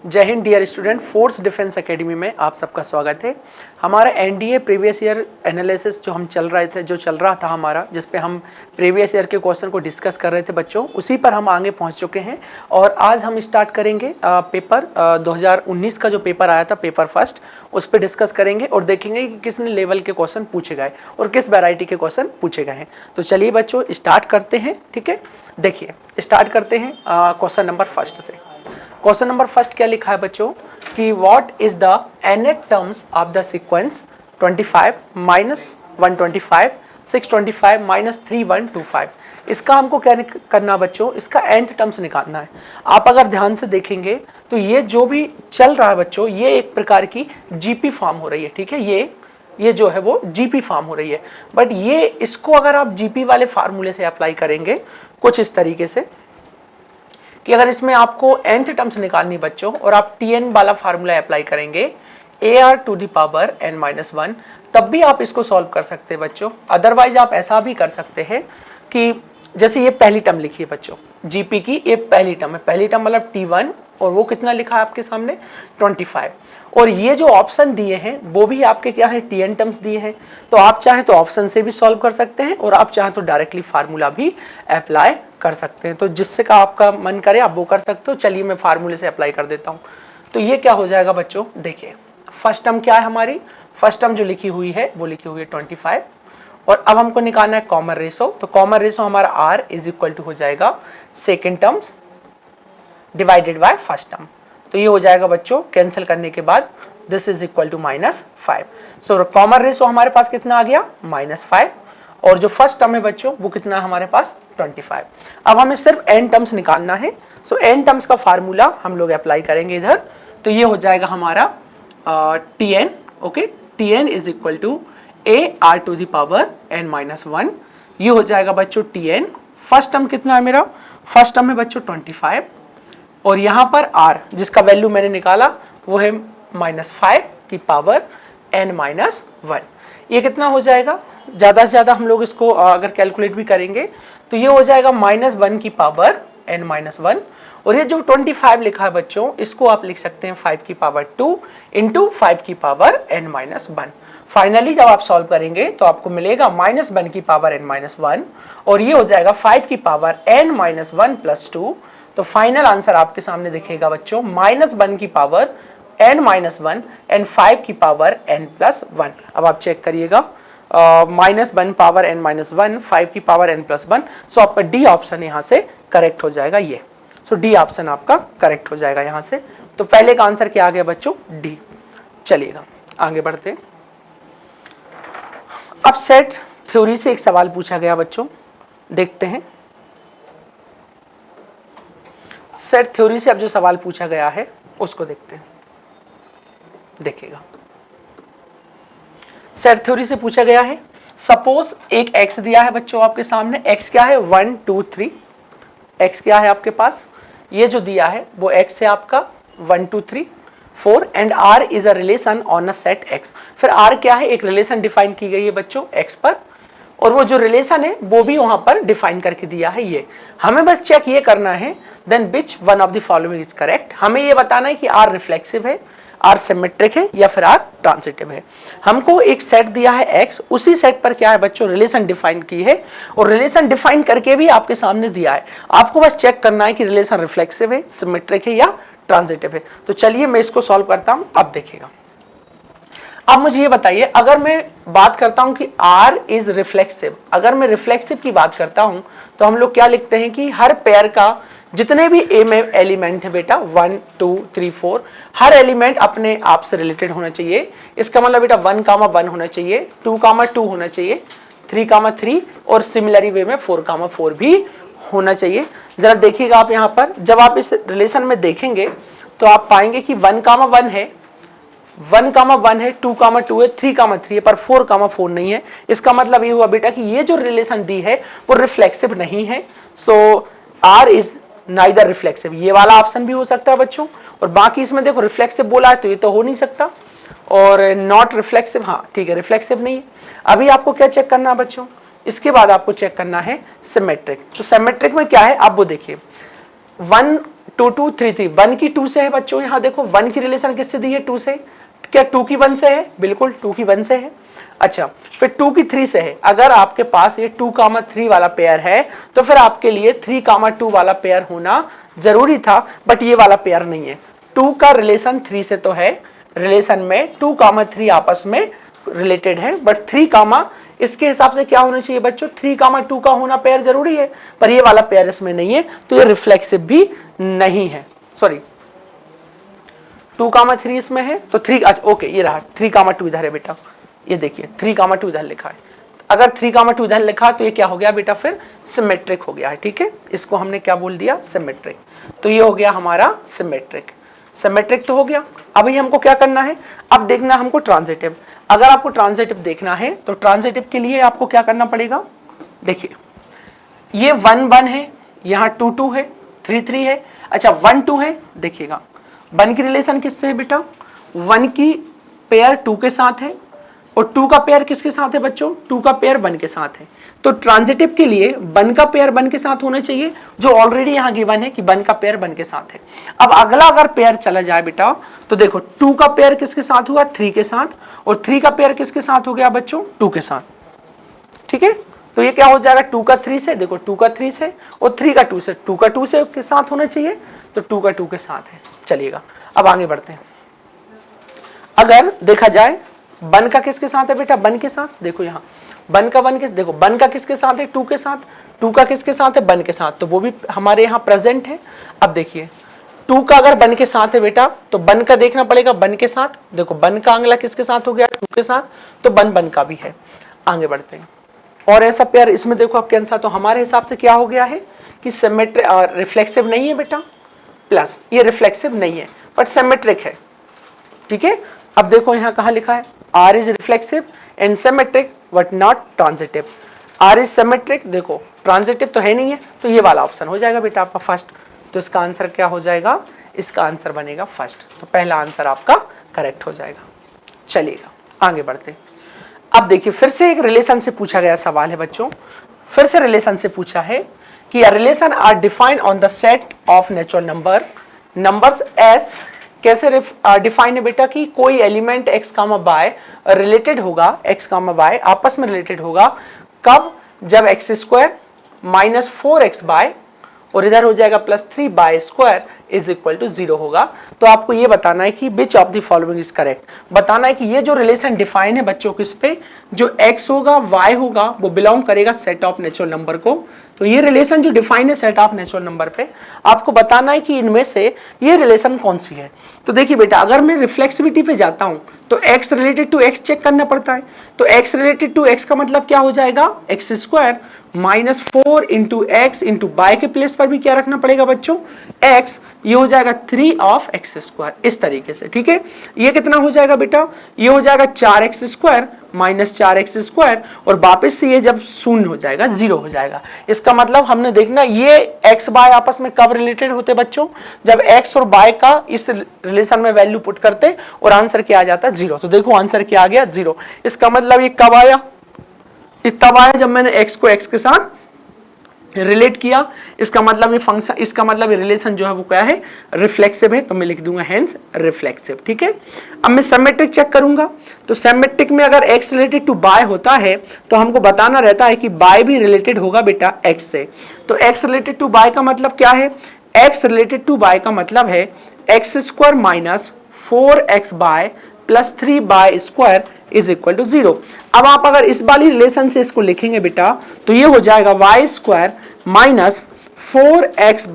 जय हिंद dear student, force defence academy में आप सबका स्वागत है। हमारा एनडीए प्रीवियस ईयर एनालिसिस जो चल रहा था हमारा, जिस पे हम प्रीवियस ईयर के क्वेश्चन को डिस्कस कर रहे थे बच्चों, उसी पर हम आगे पहुंच चुके हैं। और आज हम स्टार्ट करेंगे पेपर 2019 का जो पेपर आया था, पेपर फर्स्ट, उस पर डिस्कस करेंगे और देखेंगे कि किस लेवल के क्वेश्चन पूछे गए और किस वैरायटी के क्वेश्चन पूछे गए हैं। तो चलिए बच्चों स्टार्ट करते हैं। ठीक है, देखिए स्टार्ट करते हैं क्वेश्चन नंबर फर्स्ट से। क्वेश्चन नंबर फर्स्ट क्या लिखा है बच्चों कि what is the nth terms of the sequence 25 minus 125 625 minus 3125। इसका हमको क्या करना बच्चों, इसका nth टर्म्स निकालना है। आप अगर ध्यान से देखेंगे तो ये जो भी चल रहा है बच्चों, ये एक प्रकार की जीपी फॉर्म हो रही है। ठीक है, ये जो है वो जीपी फॉर्म हो रही है। बट ये इसको अगर आप जीपी वाले फार्मूले से अप्लाई करेंगे कुछ इस तरीके से कि अगर इसमें आपको nth टर्म्स निकालनी बच्चों और आप tn वाला फार्मूला अप्लाई करेंगे ar to the power n-1, तब भी आप इसको सॉल्व कर सकते हैं बच्चों। अदरवाइज आप ऐसा भी कर सकते हैं कि जैसे ये पहली टर्म लिखी है बच्चों, जीपी की ये पहली टर्म है, पहली टर्म मतलब t1 और वो कितना लिखा है आपके सामने 25। और ये जो ऑप्शन दिए हैं वो भी आपके क्या है, tn टर्म्स दिए हैं। तो आप चाहे तो ऑप्शन से भी सॉल्व कर सकते हैं और आप चाहे तो डायरेक्टली फार्मूला भी अप्लाई कर सकते हैं। तो जिससे का आपका मन करे आप वो कर सकते हो। चलिए मैं फार्मूले से अप्लाई कर देता हूँ। तो ये क्या हो जाएगा बच्चों, देखिए फर्स्ट टर्म क्या है हमारी, फर्स्ट टर्म जो लिखी हुई है वो लिखी हुई है 25 और अब हमको निकालना है कॉमन रेशो। तो कॉमन रेशो हमारा r इज इक्वल टू हो जाएगा second terms divided by first term. तो ये हो जाएगा बच्चों, कैंसिल करने के बाद this is equal to -5। So common ratio हमारे पास कितना आ गया -5 और जो फर्स्ट टर्म है बच्चों वो कितना है हमारे पास 25। अब हमें सिर्फ n टर्म्स निकालना है। सो n टर्म्स का फार्मूला हम लोग अप्लाई करेंगे इधर। तो ये हो जाएगा हमारा tn, okay, tn is equal to ar to the power n-1। ये हो जाएगा बच्चों tn। फर्स्ट टर्म कितना है मेरा, फर्स्ट टर्म है बच्चों 25 और यहाँ पर r जिसका वैल्यू मैंने निकाला वो है -5 की पावर n-1। ये कितना हो जाएगा, ज़्यादा से ज़्यादा हम लोग इसको अगर कैलकुलेट भी करेंगे तो ये हो जाएगा -1 की पावर n-1। और ये जो 25 लिखा है बच्चों, इसको आप लिख सकते हैं 5 की पावर 2 इंटू 5 की पावर n-1। फाइनली जब आप सॉल्व करेंगे तो आपको मिलेगा -1 की पावर n-1 और ये हो जाएगा 5 की पावर n-1 प्लस 2। तो फाइनल आंसर आपके सामने दिखेगा बच्चों -1 की पावर n-1 एंड 5 की पावर n+1। अब आप चेक करिएगा -1 पावर n-1 5 की पावर n+1। सो आपका डी ऑप्शन यहाँ से करेक्ट हो जाएगा ये। सो डी ऑप्शन आपका करेक्ट हो जाएगा यहाँ से। तो पहले का आंसर क्या आ गया बच्चों, डी। चलिएगा आगे बढ़ते। अब सेट थ्योरी से एक सवाल पूछा गया बच्चों, देखते हैं। सेट थ्योरी से अब जो सवाल पूछा गया है उसको देखते हैं। देखिएगा सेट थ्योरी से पूछा गया है, सपोज एक x दिया है बच्चों आपके सामने। x क्या है 1 2 3, x क्या है आपके पास, ये जो दिया है वो x है आपका 1 2 3 4 and r is a relation on a set x। फिर r क्या है, एक रिलेशन डिफाइन की गई है बच्चों x पर और वो जो रिलेशन है वो भी वहां पर डिफाइन करके दिया है। ये हमें बस चेक ये करना है then which one of the following is correct. हमें ये बताना है कि r रिफ्लेक्सिव है, r सिमेट्रिक है या फिर r ट्रांजिटिव है। हमको एक सेट दिया है x, उसी सेट पर क्या है बच्चों रिलेशन डिफाइन की है और रिलेशन डिफाइन करके भी आपके सामने दिया है। आपको बस चेक करना है कि रिलेशन रिफ्लेक्सिव है, सिमेट्रिक है या ट्रांजिटिव है। तो चलिए मैं इसको सॉल्व करता हूं। अब देखिएगा, अब मुझे ये बताइए, अगर मैं बात करता हूं कि r इज रिफ्लेक्सिव, अगर मैं रिफ्लेक्सिव की बात करता हूं तो हम लोग क्या लिखते हैं कि हर पेयर का जितने भी ए में एलिमेंट है बेटा 1 2 3 4, हर एलिमेंट अपने आप से रिलेटेड होना चाहिए। इसका मतलब बेटा 1,1 होना चाहिए, 2,2 होना चाहिए, 3,3 और सिमिलरी वे में 4,4 भी होना चाहिए। जरा देखिएगा आप यहाँ पर, जब आप इस रिलेशन में देखेंगे तो आप पाएंगे कि 1,1 है, 1,1 है, 2,2 है, 3,3 है, पर 4,4 नहीं है। इसका मतलब ये हुआ बेटा कि ये जो रिलेशन दी है वो रिफ्लेक्सिव नहीं है। सो r इज नाइदर रिफ्लेक्सिव, ये वाला ऑप्शन भी हो सकता है बच्चों। और बाकी इसमें देखो रिफ्लेक्सिव बोला है तो ये तो हो नहीं सकता, और नॉट रिफ्लेक्सिव, हाँ ठीक है रिफ्लेक्सिव नहीं है। अभी आपको क्या चेक करना है बच्चों, इसके बाद आपको चेक करना है सिमेट्रिक। तो सिमेट्रिक में क्या है आप वो देखिए, 1 2 2 3 3, 1 की 2 से है बच्चों, यहाँ देखो 1 की रिलेशन किससे दी है 2 से, क्या 2 की 1 से है, बिल्कुल 2 की 1 से है। अच्छा फिर 2 की 3 से है, अगर आपके पास ये 2,3 वाला पेयर है तो फिर आपके लिए 3,2 वाला पेयर होना जरूरी था, बट ये वाला पेयर नहीं है। 2 का रिलेशन 3 से तो है, रिलेशन में 2,3 आपस में रिलेटेड है, बट 3, इसके हिसाब से क्या होना चाहिए बच्चों, 3,2 का होना पेयर जरूरी है, पर ये वाला पेयर इसमें नहीं है, तो ये रिफ्लेक्सिव भी नहीं है। सॉरी 2,3 इसमें है तो 3, अच्छा ओके ये रहा 3,2 इधर है बेटा, ये देखिए 3,2 इधर लिखा है। अगर 3,2 इधर लिखा तो ये क्या हो गया बेटा, फिर सिमेट्रिक हो गया है। ठीक है, इसको हमने क्या बोल दिया, सिमेट्रिक। तो ये हो गया हमारा सिमेट्रिक, सिमेट्रिक तो हो गया। अभी हमको क्या करना है, अब देखना हमको ट्रांजिटिव। अगर आपको ट्रांजिटिव देखना है तो ट्रांजिटिव के लिए आपको क्या करना पड़ेगा, देखिए ये 1 1 है, यहाँ 2 2 है, 3 3 है, अच्छा 1 2 है। देखिएगा 1 की रिलेशन किससे है बेटा, 1 की पेयर 2 के साथ है, और 2 का पेयर किसके साथ है बच्चों, 2 का पेयर 1 के साथ है। तो ट्रांजिटिव के लिए 1 का पेयर 1 के साथ होना चाहिए, जो ऑलरेडी यहाँ गिवन है कि 1 का पेयर 1 के साथ है। अब अगला अगर पेयर चला जाए बेटा तो देखो 2 का पेयर किसके साथ हुआ, 3 के साथ, और 3 का पेयर किसके साथ हो गया बच्चों, 2 के साथ। ठीक है, तो ये क्या हो जाएगा, 2 का 3 से, देखो 2 का 3 से और 3 का 2 से, 2 का 2 से के साथ होना चाहिए, तो 2 का 2 के साथ है। चलिएगा अब आगे बढ़ते हैं। अगर देखा जाए 1 का किसके साथ है बेटा, 1 के साथ, देखो यहाँ 1 का 1 के, देखो 1 का किसके साथ है, 2 के साथ, 2 का किसके साथ है, 1 के साथ, तो वो भी हमारे यहाँ प्रेजेंट है। अब देखिए 2 का अगर 1 के साथ है बेटा तो 1 का देखना पड़ेगा 1 के साथ, देखो 1 का अगला किसके साथ हो गया, 2 के साथ, तो 1 का भी है। आगे बढ़ते हैं, और ऐसा पेयर इसमें देखो आपके आंसर, तो हमारे हिसाब से क्या हो गया है कि सिमेट्रिक, रिफ्लेक्सिव नहीं है बेटा, प्लस ये रिफ्लेक्सिव नहीं है बट सिमेट्रिक है। ठीक है, अब देखो यहाँ कहाँ लिखा है, R is reflexive and symmetric but not transitive. R is symmetric, देखो ट्रांजिटिव तो है नहीं है, तो ये वाला ऑप्शन हो जाएगा बेटा आपका फर्स्ट। तो इसका आंसर क्या हो जाएगा, इसका आंसर बनेगा फर्स्ट, तो पहला आंसर आपका करेक्ट हो जाएगा। चलिएगा आगे बढ़ते हैं। अब देखिए फिर से एक रिलेशन से पूछा गया सवाल है बच्चों, फिर से रिलेशन से पूछा है कि relation R defined on the set of natural numbers S. कैसे डिफाइन है बेटा, कि कोई एलिमेंट x, y रिलेटेड होगा, x, y आपस में रिलेटेड होगा, कब, जब x² माइनस 4x और इधर हो जाएगा +3y² इज इक्वल टू 0 होगा। तो आपको ये बताना है कि विच of the following is correct, बताना है कि ये जो रिलेशन डिफाइन है बच्चों किस पे, जो x होगा y होगा वो बिलोंग करेगा सेट ऑफ नेचुरल नंबर को। तो ये रिलेशन जो डिफाइन है सेट ऑफ नेचुरल नंबर पे, आपको बताना है कि इनमें से ये रिलेशन कौन सी है। तो देखिए बेटा अगर मैं रिफ्लेक्सिविटी पे जाता हूं तो x related to x check करना पड़ता है, तो x रिलेटेड टू x का मतलब क्या हो जाएगा, x² minus 4 into x into by के प्लेस पर भी क्या रखना पड़ेगा बच्चों, x, ये हो जाएगा 3 ऑफ x², इस तरीके से। ठीक है, ये कितना हो जाएगा बेटा, ये हो जाएगा 4x² माइनस 4x² और वापस से ये जब शून्य हो जाएगा 0 हो जाएगा। इसका मतलब हमने देखना ये x y आपस में कब रिलेटेड होते बच्चों, जब x और y का इस रिलेशन में वैल्यू पुट करते और आंसर क्या आ जाता है 0। तो देखो आंसर क्या आ गया 0। इसका मतलब ये कब आया, तब आया जब मैंने x को x के साथ रिलेट किया। इसका मतलब ये फंक्शन, इसका मतलब ये रिलेशन जो है वो क्या है, रिफ्लेक्सिव है, तो मैं लिख दूंगा हेंस रिफ्लेक्सिव। ठीक है, अब मैं सिमेट्रिक चेक करूंगा, तो सिमेट्रिक में अगर x रिलेटेड टू y होता है तो हमको बताना रहता है कि y भी रिलेटेड होगा बेटा x से। तो x रिलेटेड टू y का मतलब क्या है, x रिलेटेड टू y का मतलब है x² minus 4x plus 3y² is equal to 0। अब आप अगर इस वाली रिलेशन से इसको लिखेंगे बेटा तो ये हो जाएगा y² minus 4x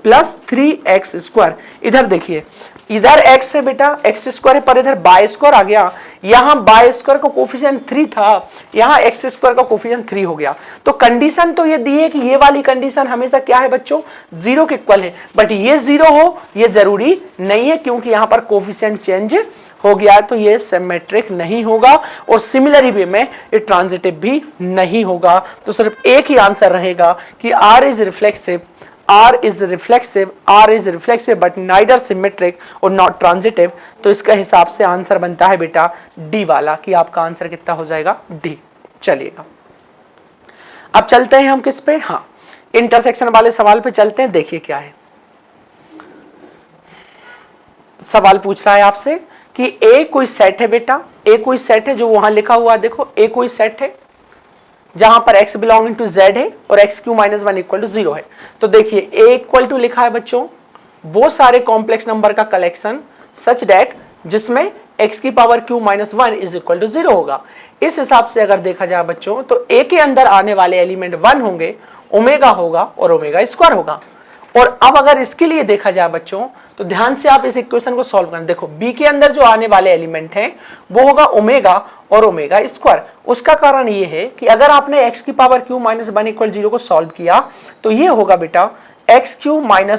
plus 3x²। इधर देखिए इधर x है बेटा, x² है, पर इधर y² आ गया, यहाँ y² का कोफिशिएंट 3 था, यहाँ x² का कोफिशिएंट 3 हो गया। तो कंडीशन तो ये दी है कि ये वाली कंडीशन हमेशा क्या है बच्चों, 0 के इक्वल है, बट ये 0 हो ये जरूरी नहीं है क्योंकि यहाँ पर कोफिशिएंट चेंज हो गया, तो ये सिमेट्रिक नहीं होगा और सिमिलर वे में ये ट्रांजिटिव भी नहीं होगा। तो सिर्फ एक ही आंसर रहेगा कि R is reflexive, R is reflexive but neither symmetric और not transitive। तो इसका हिसाब से आंसर बनता है बेटा डी वाला, कि आपका आंसर कितना हो जाएगा, डी। चलिएगा अब चलते हैं हम किस पे, हाँ इंटरसेक्शन वाले सवाल पे चलते हैं। देखिए क्या है, सवाल पूछ रहा है आपसे कि ए कोई सेट है बेटा, ए कोई सेट है, जो वहां लिखा हुआ है देखो, ए कोई सेट है जहां पर x बिलोंगिंग टू z है और x³ - 1 इक्वल टू 0 है। तो देखिए a इक्वल टू लिखा है बच्चों वो सारे कॉम्प्लेक्स नंबर का कलेक्शन सच दैट जिसमें x³ - 1 इज इक्वल टू 0 होगा। इस हिसाब से अगर देखा जाए बच्चों तो a के अंदर आने वाले एलिमेंट 1 होंगे, ओमेगा होगा और ओमेगा स्क्वायर होगा। और अब अगर इसके लिए देखा जाए बच्चों तो ध्यान से आप इस इक्वेशन को सॉल्व करें। देखो b के अंदर जो आने वाले एलिमेंट हैं वो होगा ओमेगा और ओमेगा स्क्वायर। उसका कारण ये है कि अगर आपने x³ - 1 इक्वल 0 को सॉल्व किया तो ये होगा बेटा x³ - 1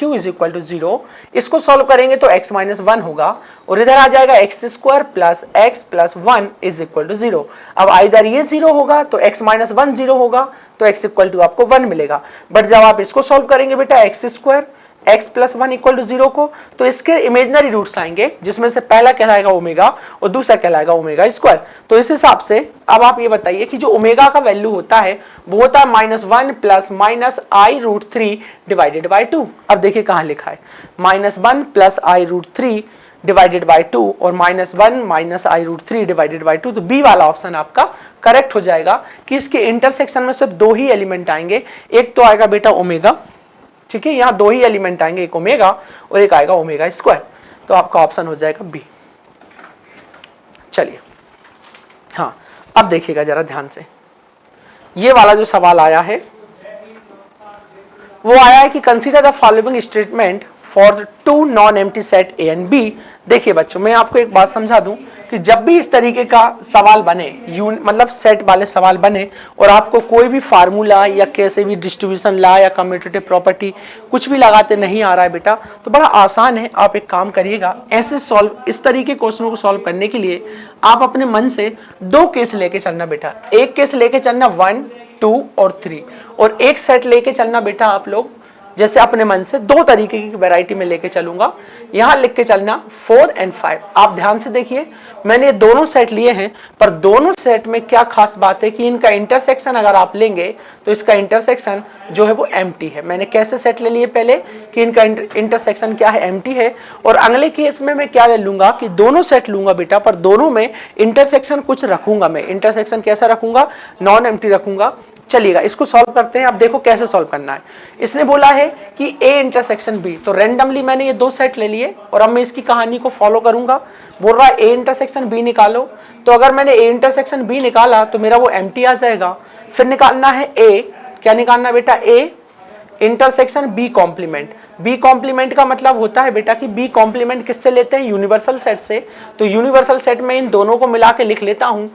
इज इक्वल टू 0। इसको सॉल्व करेंगे तो x - 1 होगा और इधर आ जाएगा x² plus x plus 1 is equal to 0। अब इधर ये 0 होगा तो x - 1 0 होगा तो x इक्वल टू आपको 1 मिलेगा। बट जब आप इसको सॉल्व करेंगे बेटा x² x plus 1 equal to 0 को, तो इसके इमेजनरी रूट्स आएंगे जिसमें से पहला कहलाएगा ओमेगा और दूसरा कहलाएगा ओमेगा स्क्वायर। तो इस हिसाब से अब आप ये बताइए कि जो ओमेगा का वैल्यू होता है वो होता है -1 प्लस -i√3 डिवाइडेड बाई 2। अब देखिए कहाँ लिखा है -1 प्लस i√3 डिवाइडेड बाई 2 और -1 i√3 डिवाइडेड बाई 2। तो बी वाला ऑप्शन आपका करेक्ट हो जाएगा कि इसके इंटरसेक्शन में सिर्फ दो ही एलिमेंट आएंगे, एक तो आएगा बेटा ओमेगा, ठीक है, यहाँ दो ही एलिमेंट आएंगे, एक ओमेगा और एक आएगा ओमेगा स्क्वायर। तो आपका ऑप्शन हो जाएगा बी। चलिए हाँ, अब देखिएगा जरा ध्यान से, ये वाला जो सवाल आया है वो आया है कि consider the following statement for two non empty set A and B. देखिए बच्चों मैं आपको एक बात समझा दूं कि जब भी इस तरीके का सवाल बने, मतलब सेट वाले सवाल बने और आपको कोई भी फार्मूला या कैसे भी डिस्ट्रीब्यूशन लॉ या कम्यूटेटिव प्रॉपर्टी कुछ भी लगाते नहीं आ रहा है बेटा, तो बड़ा आसान है। आप एक काम करिएगा, ऐसे सॉल्व इस तरीके क्वेश्चनों को सॉल्व करने के लिए आप अपने मन से दो केस लेके चलना बेटा। एक केस लेके चलना 1, 2 और 3 और एक सेट लेके चलना बेटा आप लोग जैसे अपने मन से दो तरीके की वैरायटी में लेके चलूंगा। यहां लिख के चलना 4 और 5। आप ध्यान से देखिए मैंने ये दोनों सेट लिए हैं, पर दोनों सेट में क्या खास बात है कि इनका इंटरसेक्शन अगर आप लेंगे तो इसका इंटरसेक्शन जो है वो एम्प्टी है। मैंने कैसे सेट ले लिए पहले कि इनका इंटरसेक्शन क्या है, एम्प्टी है। और अगले केस में मैं क्या ले लूंगा कि दोनों सेट लूंगा बेटा, पर दोनों में इंटरसेक्शन कुछ रखूंगा। मैं इंटरसेक्शन कैसा रखूंगा, नॉन एम्प्टी रखूंगा। चलिएगा इसको सॉल्व करते हैं। अब देखो कैसे सॉल्व करना है। इसने बोला है कि A इंटरसेक्शन B, तो रैंडमली मैंने ये दो सेट ले लिए और अब मैं इसकी कहानी को फॉलो करूंगा। बोल रहा है A इंटरसेक्शन B निकालो, तो अगर मैंने A इंटरसेक्शन B निकाला तो मेरा वो एम्प्टी आ जाएगा। फिर निकालना है A, क्या निकालना बेटा, A intersection B complement. B complement का मतलब होता है बेटा कि बी कॉम्प्लीमेंट किससे लेते हैं, यूनिवर्सल सेट से। तो यूनिवर्सल सेट में इन दोनों को मिला के लिख लेता हूं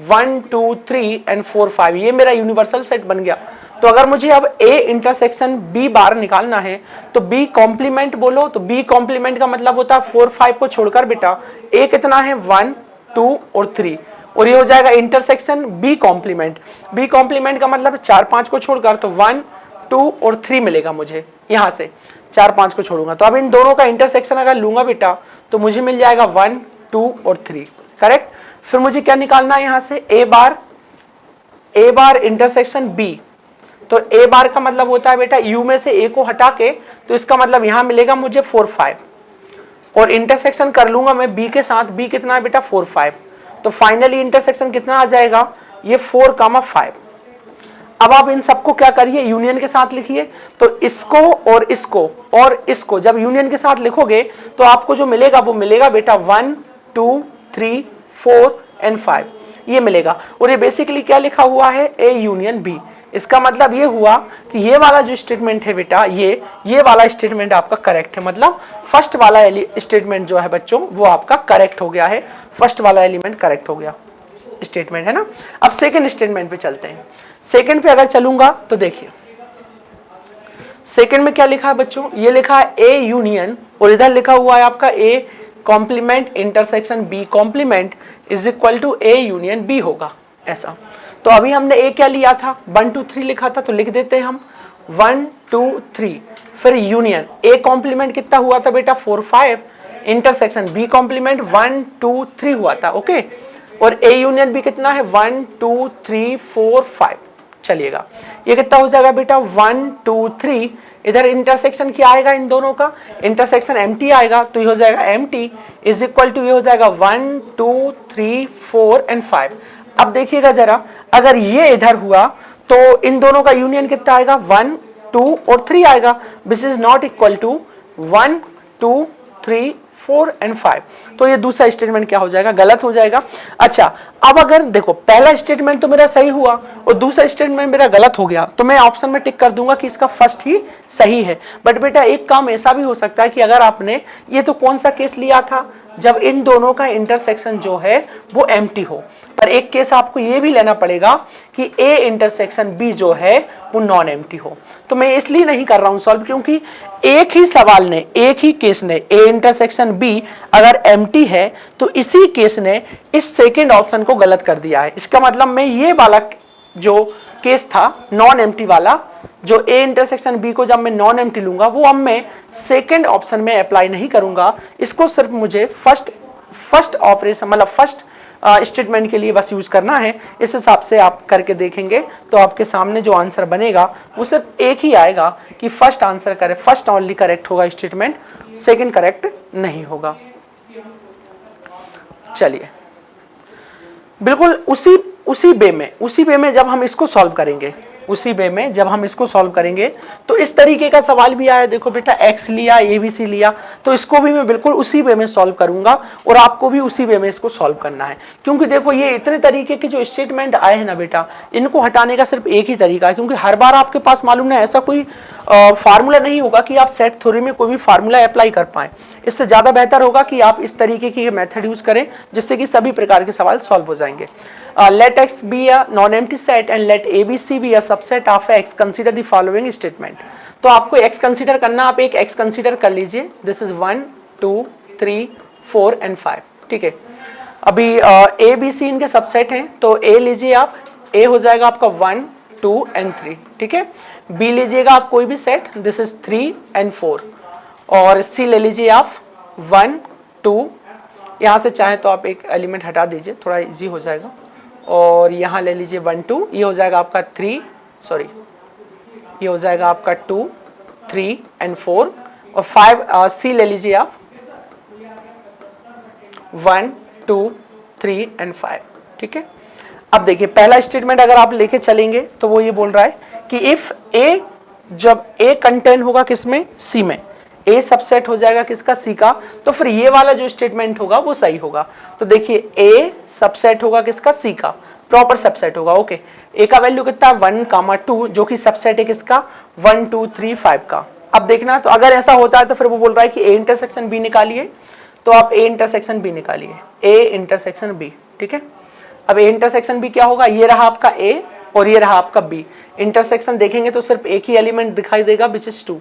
1, 2, 3 एंड 4, 5, ये मेरा यूनिवर्सल सेट बन गया। तो अगर मुझे अब ए इंटरसेक्शन बी बार निकालना है तो बी कॉम्प्लीमेंट बोलो, तो बी कॉम्प्लीमेंट का मतलब होता है 4, 5 को छोड़कर बेटा ए कितना है 1, 2 और 3, और ये हो जाएगा intersection B complement. B complement का मतलब 4, 5 को छोड़कर तो 1, 2 और 3 मिलेगा मुझे। यहां से 4, 5 को छोड़ूंगा तो अब इन दोनों का इंटरसेक्शन अगर लूंगा बेटा तो मुझे मिल जाएगा 1, 2 और 3, करेक्ट। फिर मुझे क्या निकालना है यहां से, ए बार इंटरसेक्शन बी। तो ए बार का मतलब होता है बेटा यू में से ए को हटा के, तो इसका मतलब यहां मिलेगा मुझे 4, 5 और इंटरसेक्शन कर लूंगा मैं बी के साथ। बी कितना है बेटा 4, 5, तो फाइनली इंटरसेक्शन कितना आ जाएगा, ये 4, 5। अब आप इन सबको क्या करिए, यूनियन के साथ लिखिए। तो इसको और इसको जब यूनियन के साथ लिखोगे तो आपको जो मिलेगा वो मिलेगा बेटा 1, 2, 3, 4 एंड 5, ये मिलेगा। और ये बेसिकली क्या लिखा हुआ है, ए यूनियन बी। इसका मतलब ये हुआ कि ये वाला जो स्टेटमेंट है बेटा, ये वाला स्टेटमेंट आपका करेक्ट है। मतलब फर्स्ट वाला स्टेटमेंट जो है बच्चों वो आपका करेक्ट हो गया है। फर्स्ट वाला एलिमेंट करेक्ट हो गया स्टेटमेंट, है ना। अब सेकंड स्टेटमेंट पे चलते हैं। सेकंड पे अगर चलूंगा तो देखिए सेकंड में क्या लिखा है बच्चों, ये लिखा है ए यूनियन और इधर लिखा हुआ है आपका A complement intersection B complement is equal to A union B होगा, ऐसा। तो अभी हमने ए क्या लिया था, 1, 2, 3 लिखा था, तो लिख देते हैं हम 1, 2, 3। फिर यूनियन ए कॉम्प्लीमेंट कितना हुआ था बेटा 4, 5, इंटरसेक्शन बी कॉम्प्लीमेंट 1, 2, 3 हुआ था, ओके। और ए यूनियन बी कितना है 1, 2, 3, 4, 5। चलिएगा ये कितना हो जाएगा बेटा 1, 2, 3 इधर इंटरसेक्शन क्या आएगा इन दोनों का, इंटरसेक्शन एम्प्टी आएगा, तो ये हो जाएगा एम्प्टी इज इक्वल टू ये हो जाएगा 1 2 3 4 एंड 5। अब देखिएगा जरा, अगर ये इधर हुआ तो इन दोनों का यूनियन कितना आएगा, 1 2 और 3 आएगा, which is not equal to 1 2 3 4 and 5। तो ये दूसरा स्टेटमेंट क्या हो जाएगा, गलत हो जाएगा। अच्छा, अब अगर देखो पहला स्टेटमेंट तो मेरा सही हुआ और दूसरा स्टेटमेंट मेरा गलत हो गया, तो मैं ऑप्शन में टिक कर दूंगा कि इसका फर्स्ट ही सही है। बट बेटा एक काम ऐसा भी हो सकता है कि अगर आपने ये तो कौन सा केस लिया था, जब इन दोनों का इंटरसेक्शन जो है वो एम्प्टी हो, पर एक केस आपको ये भी लेना पड़ेगा कि ए इंटरसेक्शन बी जो है वो नॉन एम्प्टी हो। तो मैं इसलिए नहीं कर रहा हूं सॉल्व, क्योंकि एक ही सवाल ने, एक ही केस ने ए इंटरसेक्शन बी अगर एम्प्टी है तो इसी केस ने इस सेकेंड ऑप्शन को गलत कर दिया है। इसका मतलब मैं ये वाला जो केस था नॉन एम्प्टी वाला, जो ए इंटरसेक्शन बी को जब मैं नॉन एम्प्टी लूंगा वो अब मैं सेकेंड ऑप्शन में अप्लाई नहीं करूंगा, इसको सिर्फ मुझे फर्स्ट ऑपरेशन मतलब फर्स्ट स्टेटमेंट के लिए बस यूज करना है। इस हिसाब से आप करके देखेंगे तो आपके सामने जो आंसर बनेगा वो सिर्फ एक ही आएगा कि first answer correct, first only correct होगा स्टेटमेंट, सेकंड करेक्ट नहीं होगा। चलिए, बिल्कुल उसी वे में जब हम इसको सॉल्व करेंगे, उसी वे में जब हम इसको सॉल्व करेंगे तो इस तरीके का सवाल भी आया, देखो बेटा x लिया, ABC लिया, तो इसको भी मैं बिल्कुल उसी वे में सॉल्व करूंगा और आपको भी उसी वे में इसको सॉल्व करना है। क्योंकि देखो ये इतने तरीके के जो स्टेटमेंट आए हैं ना बेटा, इनको हटाने का सिर्फ एक ही तरीका है, क्योंकि हर बार आपके पास मालूम ना ऐसा कोई फार्मूला नहीं होगा कि आप सेट थ्योरी में कोई भी फार्मूला अप्लाई कर पाए। इससे ज्यादा बेहतर होगा कि आप इस तरीके की मेथड यूज करें जिससे कि सभी प्रकार के सवाल सॉल्व हो जाएंगे। Let X be a non-empty set and let ABC be a subset of X. Consider the following statement. तो आपको X कंसीडर करना, आप एक X कंसीडर कर लीजिए। This is 1 2 3 4 and 5, ठीक है। अभी A B C इनके सबसेट हैं, तो A लीजिए आप, A हो जाएगा आपका 1 2 and 3, ठीक है। B लीजिएगा आप कोई भी सेट, दिस इज 3 and 4, और C ले लीजिए आप 1 2, यहाँ से चाहे तो आप एक एलिमेंट हटा दीजिए, थोड़ा इजी हो जाएगा, और यहाँ ले लीजिए 1 2, ये हो जाएगा आपका 3, सॉरी ये हो जाएगा आपका 2 3 and 4, और 5 C ले लीजिए आप 1 2 3 and 5, ठीक है। अब देखिए पहला स्टेटमेंट अगर आप लेके चलेंगे तो वो ये बोल रहा है कि इफ A, जब A कंटेन होगा किसमें, C में, A सबसेट हो जाएगा किसका, C का, तो फिर ये वाला जो स्टेटमेंट होगा वो सही होगा। तो देखिए A सबसेट होगा किसका, C का, प्रॉपर सबसेट होगा, ओके। A का वैल्यू कितना है 1 2, जो कि सबसेट है किसका 1 2 3 5 का। अब देखना, तो अगर ऐसा होता है तो फिर वो बोल रहा है कि A इंटरसेक्शन B निकालिए, तो आप A इंटरसेक्शन B निकालिए, A इंटरसेक्शन B, ठीक है। अब A इंटरसेक्शन B क्या होगा, ये रहा आपका A और ये रहा आपका B, इंटरसेक्शन देखेंगे तो सिर्फ एक ही एलिमेंट दिखाई देगा विच इज 2।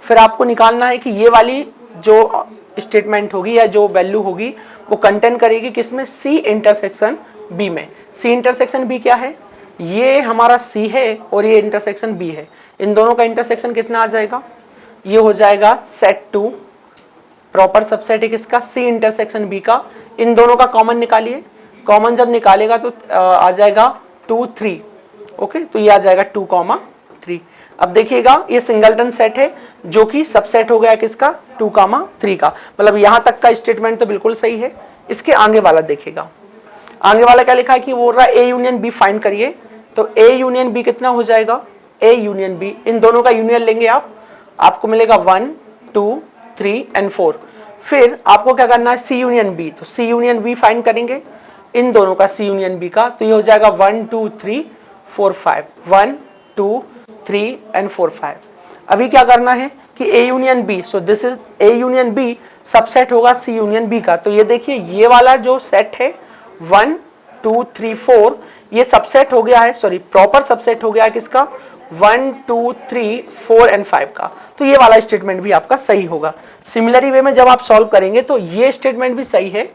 फिर आपको निकालना है कि ये वाली जो स्टेटमेंट होगी या जो वैल्यू होगी वो कंटेन करेगी किसमें, C इंटरसेक्शन B में। C इंटरसेक्शन B क्या है, ये हमारा C है और ये इंटरसेक्शन B है, इन दोनों का इंटरसेक्शन कितना आ जाएगा, ये हो जाएगा सेट 2, प्रॉपर सबसेट है किसका, C इंटरसेक्शन B का। इन दोनों का कॉमन निकालिए, कॉमन जब निकालेगा तो आ जाएगा 2 3, ओके, तो ये आ जाएगा 2 3। अब देखिएगा ये सिंगलटन सेट है जो कि सबसेट हो गया किसका, 2 3 का, मतलब यहाँ तक का स्टेटमेंट तो बिल्कुल सही है। इसके आगे वाला देखिएगा, आगे वाला क्या लिखा है कि बोल रहा है A यूनियन B फाइंड करिए, तो A यूनियन B कितना हो जाएगा, A यूनियन B, इन दोनों का यूनियन लेंगे आप, आपको मिलेगा 1 2 3 and 4। फिर आपको क्या करना है C यूनियन B, तो C यूनियन B फाइंड करेंगे इन दोनों का, C यूनियन B का, तो ये हो जाएगा 1 2 3 4 5, 1 2 3 and 4 5। अभी क्या करना है कि A union B, so this is A union B subset होगा C यूनियन B का। तो ये देखिए ये वाला जो सेट है 1 2 3 4, ये सबसेट हो गया है, सॉरी प्रॉपर सबसेट हो गया है किसका, 1 2 3 4 and 5 का। तो ये वाला स्टेटमेंट भी आपका सही होगा। सिमिलरी वे में जब आप सॉल्व करेंगे तो ये स्टेटमेंट भी सही है,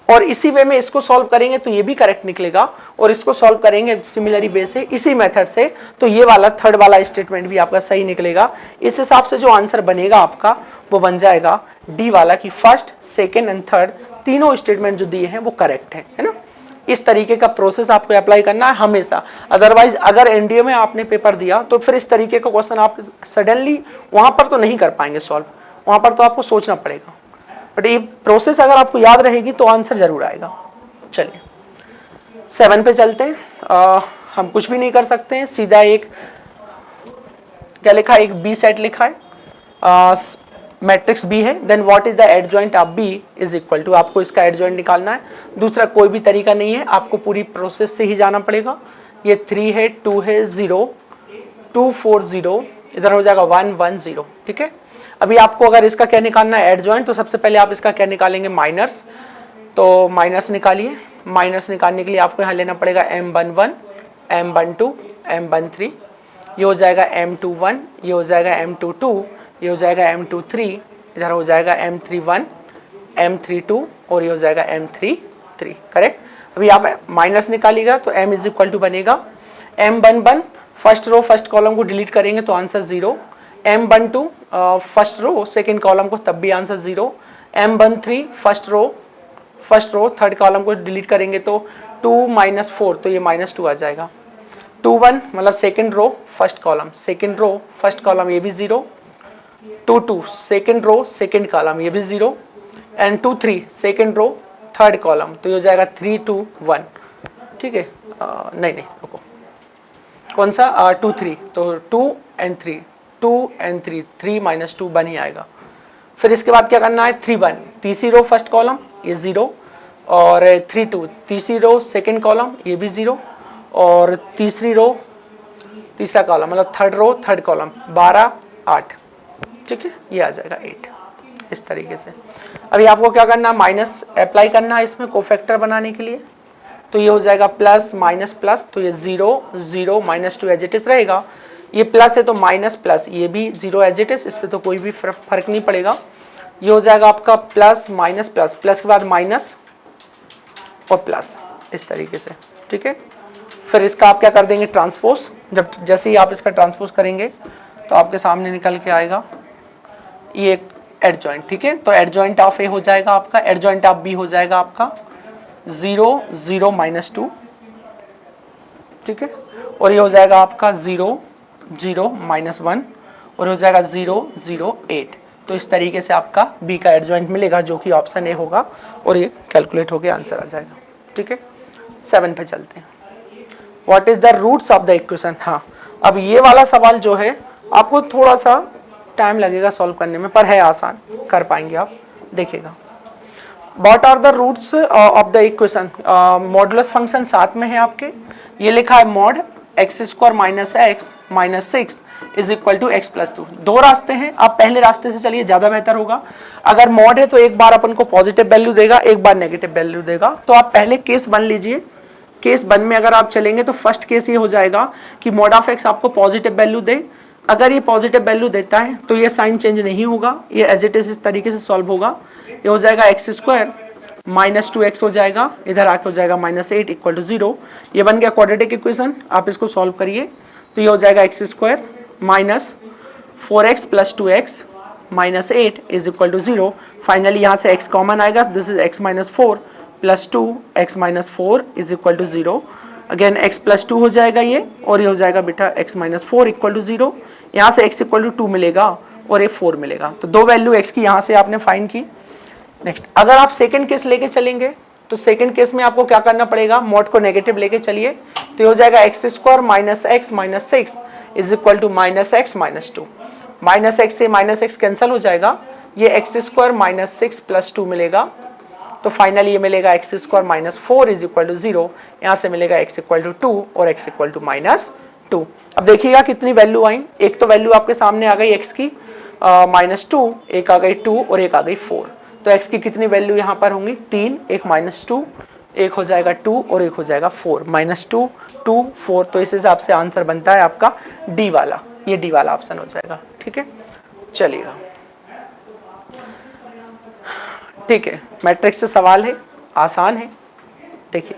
और इसी वे में इसको सॉल्व करेंगे तो ये भी करेक्ट निकलेगा, और इसको सॉल्व करेंगे सिमिलरी वे से इसी मेथड से तो ये वाला थर्ड वाला स्टेटमेंट भी आपका सही निकलेगा। इस हिसाब से जो आंसर बनेगा आपका वो बन जाएगा डी वाला, कि फर्स्ट सेकेंड एंड थर्ड तीनों स्टेटमेंट जो दिए हैं वो करेक्ट है ना। इस तरीके का प्रोसेस आपको अप्लाई करना है हमेशा। अदरवाइज अगर एनडीए में आपने पेपर दिया तो फिर इस तरीके का क्वेश्चन आप सडनली वहां पर तो नहीं कर पाएंगे सॉल्व, वहां पर तो आपको सोचना पड़ेगा। बट ये प्रोसेस अगर आपको याद रहेगी तो आंसर जरूर आएगा। चलिए 7 पे चलते हैं। हम कुछ भी नहीं कर सकते हैं, सीधा एक क्या लिखा है, एक बी सेट लिखा है, मैट्रिक्स बी है। Then what is the adjoint of B is equal to, आपको इसका एडजॉइंट निकालना है। दूसरा कोई भी तरीका नहीं है, आपको पूरी प्रोसेस से ही जाना पड़ेगा। ये 3 है, 2 है, 0, 2 4 0, इधर हो जाएगा 1 1 0। ठीक है, अभी आपको अगर इसका क्या निकालना है एडजॉइंट, तो सबसे पहले आप इसका क्या निकालेंगे माइनस। तो माइनस निकालिए। माइनस निकालने के लिए आपको यहाँ लेना पड़ेगा M11 M12 M13, ये हो जाएगा M21, ये हो जाएगा M22, ये हो जाएगा M23, इधर हो जाएगा M31 M32 और ये हो जाएगा M33। करेक्ट। अभी आप माइनस निकालिएगा तो M इज इक्वल टू बनेगा M11 first row first column को डिलीट करेंगे तो answer 0, M12 first row second column को तब भी answer 0, M13 first row third column को डिलीट करेंगे तो 2 - 4 तो ये -2 आ जाएगा। 21 मतलब सेकेंड रो फर्स्ट कॉलम ये भी 0, 22 सेकेंड रो सेकेंड कॉलम ये भी 0 and 23 second row third column तो ये हो जाएगा 3 2 1। ठीक है, नहीं रुको, कौन सा 2 3, तो 2 and 3 3 - 2 1 ही आएगा। फिर इसके बाद क्या करना है 3 1 तीसरी रो फर्स्ट कॉलम ये 0 और 3 2 तीसरी रो सेकेंड कॉलम ये भी 0 और तीसरी रो तीसरा कॉलम मतलब थर्ड रो थर्ड कॉलम 12 8। ठीक है, ये आ जाएगा 8 इस तरीके से। अभी आपको क्या करना है माइनस अप्लाई करना है इसमें कोफैक्टर बनाने के लिए, तो ये हो जाएगा प्लस माइनस प्लस, तो ये 0 0 -2 एज इट इज रहेगा। ये प्लस है तो माइनस प्लस ये भी 0 एज इट इज, इस पर तो कोई भी फर्क नहीं पड़ेगा। ये हो जाएगा आपका प्लस माइनस प्लस, प्लस के बाद माइनस और प्लस इस तरीके से। ठीक है, फिर इसका आप क्या कर देंगे ट्रांसपोज, जब जैसे ही आप इसका ट्रांसपोज करेंगे तो आपके सामने निकल के आएगा ये एडजॉइंट। ठीक है, तो एडजॉइंट ऑफ ए हो जाएगा आपका, एडजॉइंट ऑफ बी हो जाएगा आपका 0 0 -2। ठीक है, और ये हो जाएगा आपका 0 0 -1 और हो जाएगा 0 0 8। तो इस तरीके से आपका बी का एडजॉइंट मिलेगा जो कि ऑप्शन ए होगा और ये कैलकुलेट होकर आंसर आ जाएगा। ठीक है, 7 पे चलते हैं। What is the roots of the equation. हाँ, अब ये वाला सवाल जो है आपको थोड़ा सा टाइम लगेगा सॉल्व करने में, पर है आसान, कर पाएंगे आप, देखिएगा। What are the roots of the equation. Modulus function साथ में है आपके, ये लिखा है mod x² - x - 6 is equal to x + 2। दो रास्ते हैं, आप पहले रास्ते से चलिए, ज़्यादा बेहतर होगा। अगर मॉड है तो एक बार अपन को पॉजिटिव वैल्यू देगा, एक बार नेगेटिव वैल्यू देगा। तो आप पहले केस 1 लीजिए। केस 1 में अगर आप चलेंगे तो फर्स्ट केस ये हो जाएगा कि मॉड ऑफ x आपको पॉजिटिव वैल्यू दे। अगर ये पॉजिटिव वैल्यू देता है तो ये साइन चेंज नहीं होगा, ये एज इट इज इस तरीके से सॉल्व होगा। ये हो जाएगा x² - 2x हो जाएगा, इधर आके हो जाएगा -8 इक्वल टू 0। ये बन गया क्वाड्रेटिक इक्वेशन। आप इसको सॉल्व करिए तो ये हो जाएगा x² - 4x + 2x - 8 is equal to 0। Finally यहाँ से x कॉमन आएगा, this is x - 4 + 2 x - 4 is equal to 0। Again x + 2 हो जाएगा ये, और ये हो जाएगा बेटा x - 4 इक्वल टू 0। यहाँ से x इक्वल टू 2 मिलेगा और ये 4 मिलेगा। तो दो वैल्यू x की यहाँ से आपने फाइंड की। नेक्स्ट, अगर आप सेकंड केस लेके चलेंगे तो सेकंड केस में आपको क्या करना पड़ेगा, मॉड को नेगेटिव लेके चलिए, तो ये हो जाएगा x² - x - 6 is equal to -x - 2। -x से -x कैंसिल हो जाएगा, ये x² - 6 + 2 मिलेगा। तो फाइनली ये मिलेगा x² - 4 इज इक्वल टू 0। यहाँ से मिलेगा x इक्वल टू 2 और x इक्वल टू -2। अब देखिएगा कितनी वैल्यू आई, एक तो वैल्यू आपके सामने आ गई x की -2, एक आ गई 2 और एक आ गई 4। तो x की कितनी वैल्यू यहाँ पर होंगी 3, एक -2, एक हो जाएगा 2 और एक हो जाएगा 4, -2 2 4। तो इस हिसाब से आंसर बनता है आपका डी वाला, ये डी वाला ऑप्शन हो जाएगा। ठीक है, चलिएगा। ठीक है, मैट्रिक्स से सवाल है, आसान है। देखिए,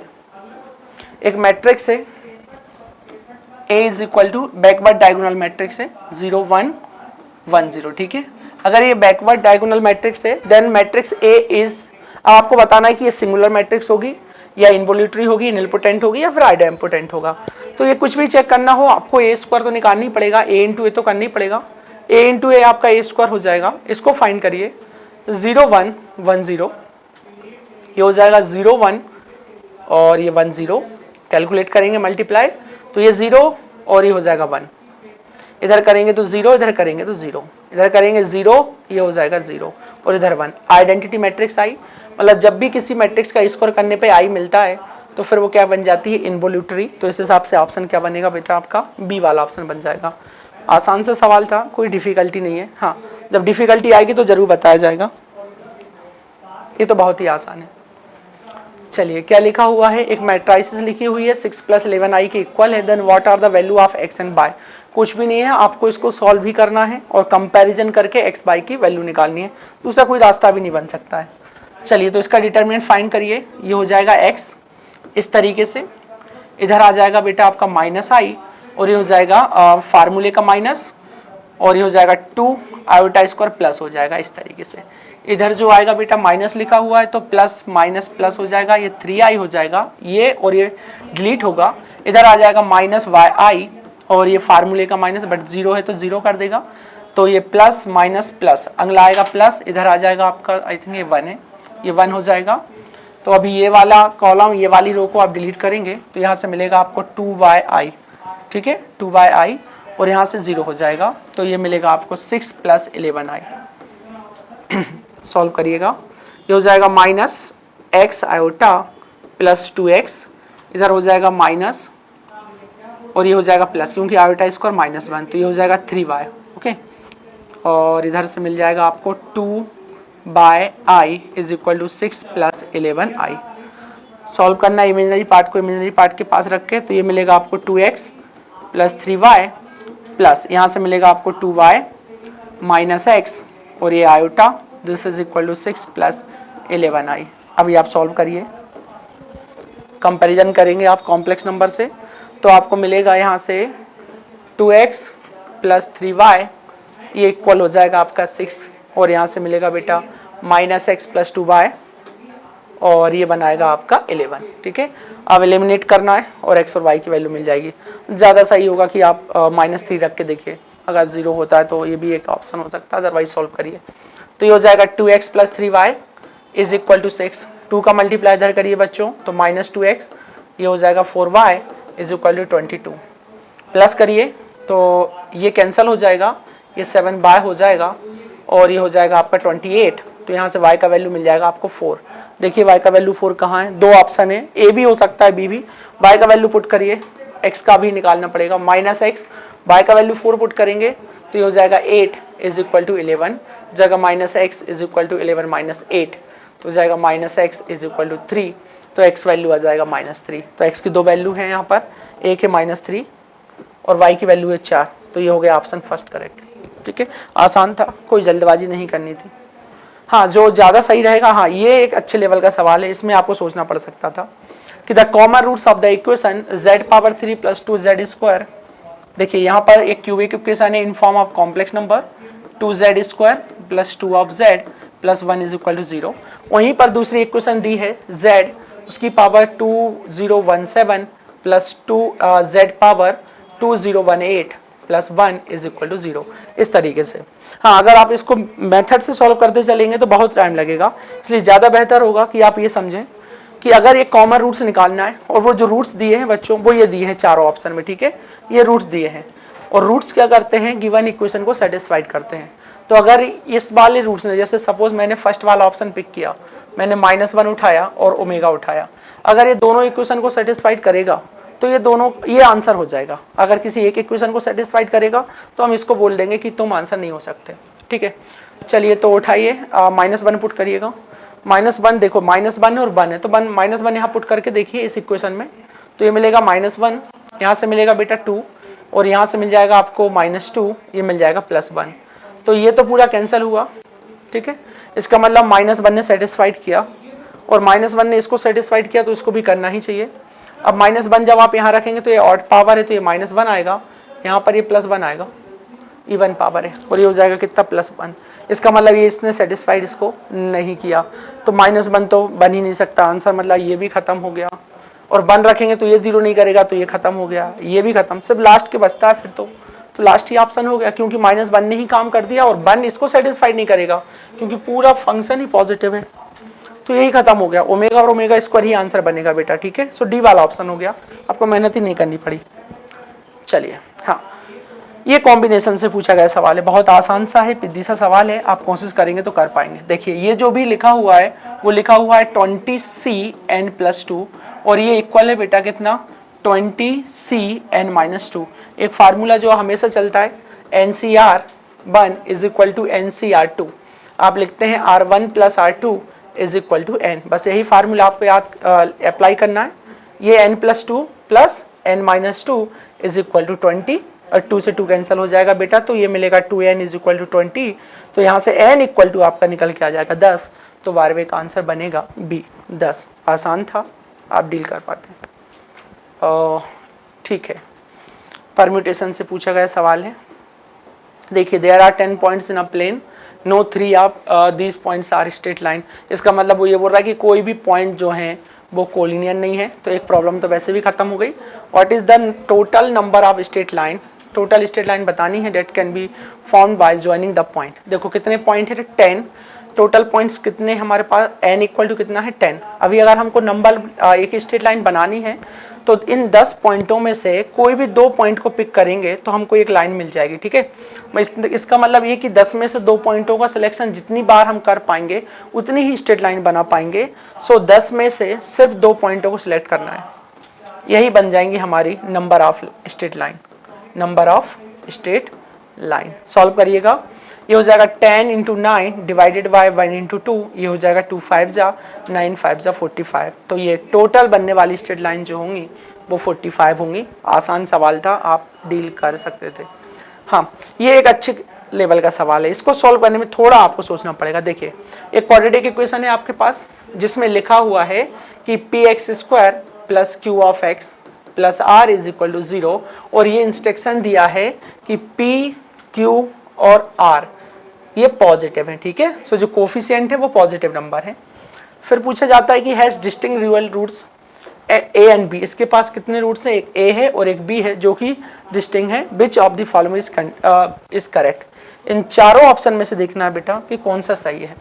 एक मैट्रिक्स है A is equal to backward diagonal matrix है 0 1 1 0। ठीक है, अगर ये बैकवर्ड डायगोनल मैट्रिक्स है देन मैट्रिक्स A इज, अब आपको बताना है कि ये सिंगुलर मैट्रिक्स होगी या इनवोल्यूटरी होगी, निलपोटेंट होगी, या फिर आइडेम्पोटेंट होगा। तो ये कुछ भी चेक करना हो आपको ए स्क्वायर तो निकालना ही पड़ेगा, ए इंटू ए तो करना ही पड़ेगा। ए इंटू ए आपका ए स्क्वायर हो जाएगा, इसको फाइंड करिए। 0 1 1 0, ये हो जाएगा 0 1 और ये 1 0, कैलकुलेट करेंगे मल्टीप्लाई तो ये 0 और ये हो जाएगा 1, इधर करेंगे तो 0, इधर करेंगे तो 0, इधर करेंगे 0, ये हो जाएगा 0 और इधर 1। आइडेंटिटी मैट्रिक्स आई, मतलब जब भी किसी मैट्रिक्स का स्क्वायर करने पे आई मिलता है तो फिर वो क्या बन जाती है, इनवोल्यूटरी। तो इस हिसाब से ऑप्शन क्या बनेगा बेटा, आपका बी वाला ऑप्शन बन जाएगा। आसान से सवाल था, कोई डिफिकल्टी नहीं है। हाँ, जब डिफिकल्टी आएगी तो जरूर बताया जाएगा, ये तो बहुत ही आसान है। चलिए क्या लिखा हुआ है, एक मैट्राइसिस लिखी हुई है 6 + 11i के इक्वल है, then what are the value of x and y। कुछ भी नहीं है, आपको इसको सॉल्व भी करना है और कंपैरिजन करके x y की वैल्यू निकालनी है, दूसरा कोई रास्ता भी नहीं बन सकता है। चलिए तो इसका डिटरमिनेंट फाइंड करिए, ये हो जाएगा x इस तरीके से, इधर आ जाएगा बेटा आपका -i और ये हो जाएगा फार्मूले का माइनस, और ये हो जाएगा 2 आयोटा स्क्वायर प्लस हो जाएगा इस तरीके से। इधर जो आएगा बेटा माइनस लिखा हुआ है तो प्लस माइनस प्लस हो जाएगा, ये 3i हो जाएगा, ये और ये डिलीट होगा। इधर आ जाएगा -yi और ये फार्मूले का माइनस, बट 0 है तो 0 कर देगा, तो ये प्लस माइनस प्लस, अगला आएगा प्लस, इधर आ जाएगा आपका आई थिंक ये 1 है, ये 1 हो जाएगा। तो अभी ये वाला कॉलम, ये वाली रो को आप डिलीट करेंगे तो यहाँ से मिलेगा आपको 2yi, ठीक है, 2yi और यहाँ से 0 हो जाएगा, तो ये मिलेगा आपको 6 + 11i। सॉल्व करिएगा, ये हो जाएगा -x आयोटा प्लस 2x, इधर हो जाएगा माइनस और ये हो जाएगा प्लस, क्योंकि आयोटा स्क्वायर -1, तो ये हो जाएगा 3y, ओके। और इधर से मिल जाएगा आपको 2/i = 6 + 11i। सॉल्व करना है इमेजिनरी पार्ट को इमेजिनरी पार्ट के पास रख के, तो ये मिलेगा आपको 2x + 3y प्लस यहाँ से मिलेगा आपको 2y -x और ये iota, this is equal to 6 + 11i। अभी आप सॉल्व करिए, कंपैरिजन करेंगे आप कॉम्प्लेक्स नंबर से, तो आपको मिलेगा यहाँ से 2x + 3y, ये इक्वल हो जाएगा आपका 6, और यहाँ से मिलेगा बेटा -x + 2y और ये बनाएगा आपका 11, ठीक है। अब एलिमिनेट करना है और x और y की वैल्यू मिल जाएगी। ज़्यादा सही होगा कि आप -3 रख के देखिए, अगर 0 होता है तो ये भी एक ऑप्शन हो सकता है, अदरवाइज सॉल्व करिए। तो ये हो जाएगा 2x + 3y = 6, 2 का मल्टीप्लाई इधर करिए बच्चों तो -2x, ये हो जाएगा 4y = 22, प्लस करिए तो ये कैंसिल हो जाएगा, ये 7y हो जाएगा और ये हो जाएगा आपका 28, तो यहाँ से y का वैल्यू मिल जाएगा आपको 4। देखिए y का वैल्यू 4 कहाँ है, दो ऑप्शन है, a भी हो सकता है b भी। y का वैल्यू पुट करिए, x का भी निकालना पड़ेगा, -x, y का वैल्यू 4 पुट करेंगे तो ये हो जाएगा 8 = 11, जगह -x = 11 - 8 तो हो जाएगा -x = 3, तो x वैल्यू आ जाएगा -3। तो x की दो वैल्यू है यहाँ पर, एक है -3 और y की वैल्यू है 4, तो ये हो गया ऑप्शन फर्स्ट करेक्ट, ठीक है। आसान था, कोई जल्दबाजी नहीं करनी थी। हाँ, जो ज़्यादा सही रहेगा, हाँ ये एक अच्छे लेवल का सवाल है, इसमें आपको सोचना पड़ सकता था कि the common roots of the equation z³ + 2z²। देखिए यहाँ पर एक क्यूबिक इक्वेशन है in form of complex number 2z² + 2z + 1 = 0। वहीं पर दूसरी इक्वेशन दी है z, उसकी पावर 2017 + 2z⁻2018 + 1 = 0, इस तरीके से। हाँ, अगर आप इसको मेथड से सॉल्व करते चलेंगे तो बहुत टाइम लगेगा, इसलिए ज़्यादा बेहतर होगा कि आप ये समझें कि अगर एक कॉमन रूट्स निकालना है, और वो जो रूट्स दिए हैं बच्चों वो ये दिए हैं चारों ऑप्शन में, ठीक है, ये रूट्स दिए हैं, और रूट्स क्या करते हैं, गिवन इक्वेशन को सेटिस्फाइड करते हैं। तो अगर इस वाले रूट्स ने, जैसे सपोज मैंने फर्स्ट वाला ऑप्शन पिक किया, मैंने -1 उठाया और ओमेगा उठाया, अगर ये दोनों इक्वेशन को सेटिस्फाइड करेगा तो ये दोनों, ये आंसर हो जाएगा। अगर किसी एक इक्वेशन को सेटिस्फाइड करेगा तो हम इसको बोल देंगे कि तुम आंसर नहीं हो सकते, ठीक है। चलिए तो उठाइए, -1 पुट करिएगा, -1 देखो -1 और 1 है, तो -1 यहाँ पुट करके देखिए इस इक्वेशन में, तो ये मिलेगा -1, यहाँ से मिलेगा बेटा 2 और यहाँ से मिल जाएगा आपको -2, ये मिल जाएगा +1, तो ये तो पूरा कैंसिल हुआ, ठीक है। इसका मतलब -1 ने सेटिस्फाइड किया और -1 ने इसको सेटिस्फाइड किया, तो इसको भी करना ही चाहिए। अब -1 जब आप यहाँ रखेंगे तो ये ऑड पावर है, तो ये -1 आएगा, यहाँ पर ये +1 आएगा, इवन पावर है, और ये हो जाएगा कितना +1। इसका मतलब ये इसने सेटिस्फाइड इसको नहीं किया, तो -1 तो बन ही नहीं सकता आंसर, मतलब ये भी खत्म हो गया। और 1 रखेंगे तो ये 0 नहीं करेगा, तो ये खत्म हो गया, ये भी खत्म, सिर्फ लास्ट के बचता है फिर तो लास्ट ही ऑप्शन हो गया, क्योंकि -1 ने ही काम कर दिया और 1 इसको सेटिस्फाइड नहीं करेगा क्योंकि पूरा फंक्शन ही पॉजिटिव है, तो यही खत्म हो गया। ओमेगा और ओमेगा स्क्वायर ही आंसर बनेगा बेटा, ठीक है। सो डी वाला ऑप्शन हो गया, आपको मेहनत ही नहीं करनी पड़ी। चलिए, हाँ, ये कॉम्बिनेशन से पूछा गया सवाल है, बहुत आसान सा है, पिद्दी सा सवाल है, आप कोशिश करेंगे तो कर पाएंगे। देखिए ये जो भी लिखा हुआ है वो लिखा हुआ है 20Cn+2 और ये इक्वल है बेटा कितना, 20Cn-2। एक फार्मूला जो हमेशा चलता है NCr1 = NCr2, आप लिखते हैं R1 + R2 = N, बस यही फार्मूला आपको याद अप्लाई करना है। ये N+2 + N-2 = 20 और 2 से 2 कैंसिल हो जाएगा बेटा, तो ये मिलेगा 2n = 20, तो यहाँ से n = आपका निकल के आ जाएगा 10, तो 12वें का आंसर बनेगा B 10। आसान था, आप डील कर पाते हैं। ठीक है, परम्यूटेशन से पूछा गया सवाल है। देखिए there are 10 points in a plane, no 3 of these points are straight line. इसका मतलब वो ये बोल रहा है कि कोई भी पॉइंट जो है वो कोलिनियर नहीं है, तो एक प्रॉब्लम तो वैसे भी खत्म हो गई। What is the total number of straight line, total straight line बतानी है that can be formed by joining the point. देखो कितने पॉइंट है, 10, टोटल पॉइंट्स कितने हमारे पास, n = कितना है 10। अभी अगर हमको नंबर एक स्ट्रेट लाइन बनानी है तो इन 10 पॉइंटों में से कोई भी 2 पॉइंट को पिक करेंगे तो हमको एक लाइन मिल जाएगी, ठीक है। इसका मतलब ये कि 10 में से 2 पॉइंटों का सिलेक्शन जितनी बार हम कर पाएंगे उतनी ही स्ट्रेट लाइन बना पाएंगे। सो 10 में से सिर्फ 2 पॉइंटों को सिलेक्ट करना है, यही बन जाएंगी हमारी number of straight line, number of straight line. Solve करिएगा, ये हो जाएगा 10 × 9 डिवाइडेड बाय 1 × 2, ये हो जाएगा 2 5 जा 9 5 जा 45। तो ये टोटल बनने वाली स्ट्रेट लाइन जो होंगी वो 45 होंगी। आसान सवाल था, आप डील कर सकते थे। हाँ, ये एक अच्छे लेवल का सवाल है, इसको सॉल्व करने में थोड़ा आपको सोचना पड़ेगा। देखिए एक क्वाड्रेटिक इक्वेशन है आपके पास जिसमें लिखा हुआ है कि px² + q of x + r = 0 और ये इंस्ट्रक्शन दिया है कि p, q और r ये पॉजिटिव है, ठीक है। सो जो कोफिशिएंट है वो पॉजिटिव नंबर है। फिर पूछा जाता है कि has distinct real roots a and b, इसके पास कितने रूट्स हैं, एक a है और एक b है जो कि डिस्टिंक्ट है। Which of the following is correct, इन चारों ऑप्शन में से देखना है बेटा कि कौन सा सही है।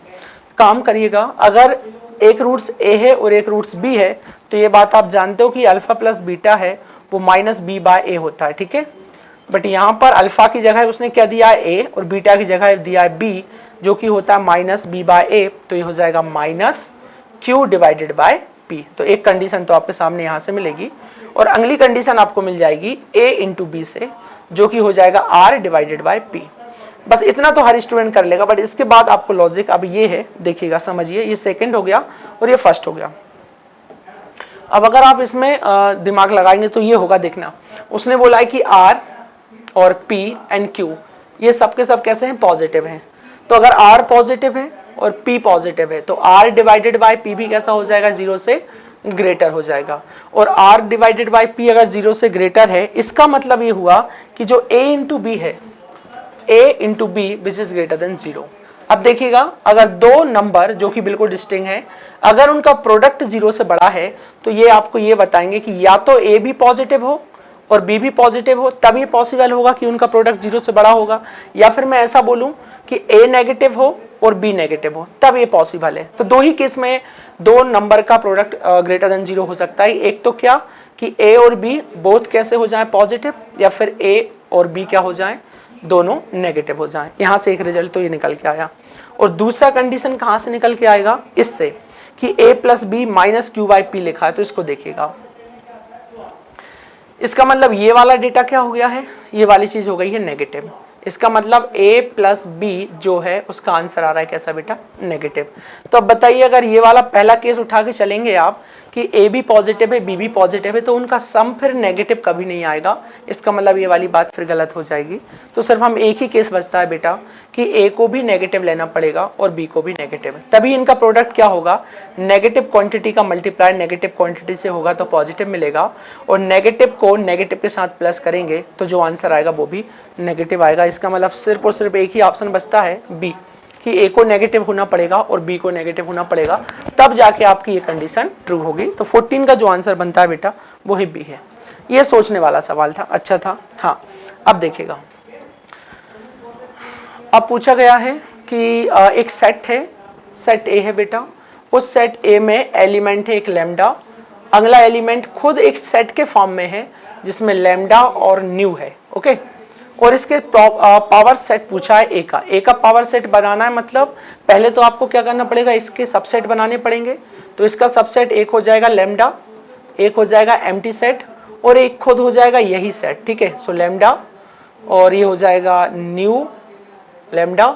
काम करिएगा, अगर एक रूट्स a है और एक रूट्स b है तो ये बात आप जानते हो कि अल्फा प्लस बीटा है वो -b/a होता है, ठीक है। बट यहाँ पर अल्फा की जगह उसने क्या दिया है a और बीटा की जगह दिया है b जो कि होता है -b/a, तो ये हो जाएगा -q/p। तो एक कंडीशन तो आपके सामने यहाँ से मिलेगी और अगली कंडीशन आपको मिल जाएगी a × b से जो कि हो जाएगा r/p। बस इतना तो हर स्टूडेंट कर लेगा, बट इसके बाद आपको लॉजिक अब ये है, देखिएगा समझिए, ये सेकंड हो गया और ये फर्स्ट हो गया। अब अगर आप इसमें दिमाग लगाएंगे तो ये होगा, देखना उसने बोला है कि r और p एंड q ये सब के सब कैसे हैं, पॉजिटिव हैं। तो अगर r पॉजिटिव है और p पॉजिटिव है तो r/p भी कैसा हो जाएगा, 0 से ग्रेटर हो जाएगा। और r/p अगर 0 से ग्रेटर है इसका मतलब ये हुआ कि जो a × b है, a × b which is greater than 0। अब देखिएगा, अगर दो नंबर जो कि बिल्कुल डिस्टिंक्ट है अगर उनका प्रोडक्ट 0 से बड़ा है तो ये आपको ये बताएंगे कि या तो a भी पॉजिटिव हो और b भी पॉजिटिव हो, तभी पॉसिबल होगा कि उनका प्रोडक्ट 0 से बड़ा होगा। या फिर मैं ऐसा बोलूं कि a नेगेटिव हो और b नेगेटिव हो, तब ये पॉसिबल है। तो दो ही केस में दो नंबर का प्रोडक्ट ग्रेटर देन 0 हो सकता है। एक तो क्या कि a और b बोथ कैसे हो जाएं पॉजिटिव, या फिर a और b क्या हो जाएं, दोनों नेगेटिव हो जाएं। यहाँ से एक रिजल्ट तो ये निकल के आया। और दूसरा कंडीशन कहाँ से निकल के आएगा, इससे कि a + b - q/p लिखा है, तो इसको देखिएगा। इसका मतलब ये वाला डेटा क्या हो गया है, ये वाली चीज हो गई है नेगेटिव। इसका मतलब a + b जो है उसका आंसर आ रहा है कैसा बेटा, नेगेटिव। तो अब बताइए, अगर ये वाला पहला केस उठा के चलेंगे आप कि a भी पॉजिटिव है b भी पॉजिटिव है तो उनका सम फिर नेगेटिव कभी नहीं आएगा। इसका मतलब ये वाली बात फिर गलत हो जाएगी। तो सिर्फ हम एक ही केस बचता है बेटा कि a को भी नेगेटिव लेना पड़ेगा और b को भी नेगेटिव, तभी इनका प्रोडक्ट क्या होगा, नेगेटिव क्वांटिटी का मल्टीप्लाई नेगेटिव क्वांटिटी से होगा तो पॉजिटिव मिलेगा, और नेगेटिव को नेगेटिव के साथ प्लस करेंगे तो जो आंसर आएगा वो भी नेगेटिव आएगा। इसका मतलब सिर्फ और सिर्फ एक ही ऑप्शन बचता है बी, कि ए को नेगेटिव होना पड़ेगा और बी को नेगेटिव होना पड़ेगा, तब जाके आपकी ये कंडीशन ट्रू होगी। तो 14 का जो आंसर बनता है बेटा वो ही बी है। ये सोचने वाला सवाल था, अच्छा था। हाँ, अब देखिएगा, अब पूछा गया है कि एक सेट है, सेट ए है बेटा, उस सेट ए में एलिमेंट है एक लैम्डा, अगला एलिमेंट खुद एक सेट के फॉर्म में है जिसमें लैम्डा और न्यू है, ओके। और इसके पावर सेट पूछा है ए का। ए का पावर सेट बनाना है, मतलब पहले तो आपको क्या करना पड़ेगा, इसके सबसेट बनाने पड़ेंगे। तो इसका सबसेट एक हो जाएगा लैम्डा, एक हो जाएगा एम्प्टी सेट, और एक खुद हो जाएगा यही सेट, ठीक है। सो लैम्डा और ये हो जाएगा न्यू लैम्डा,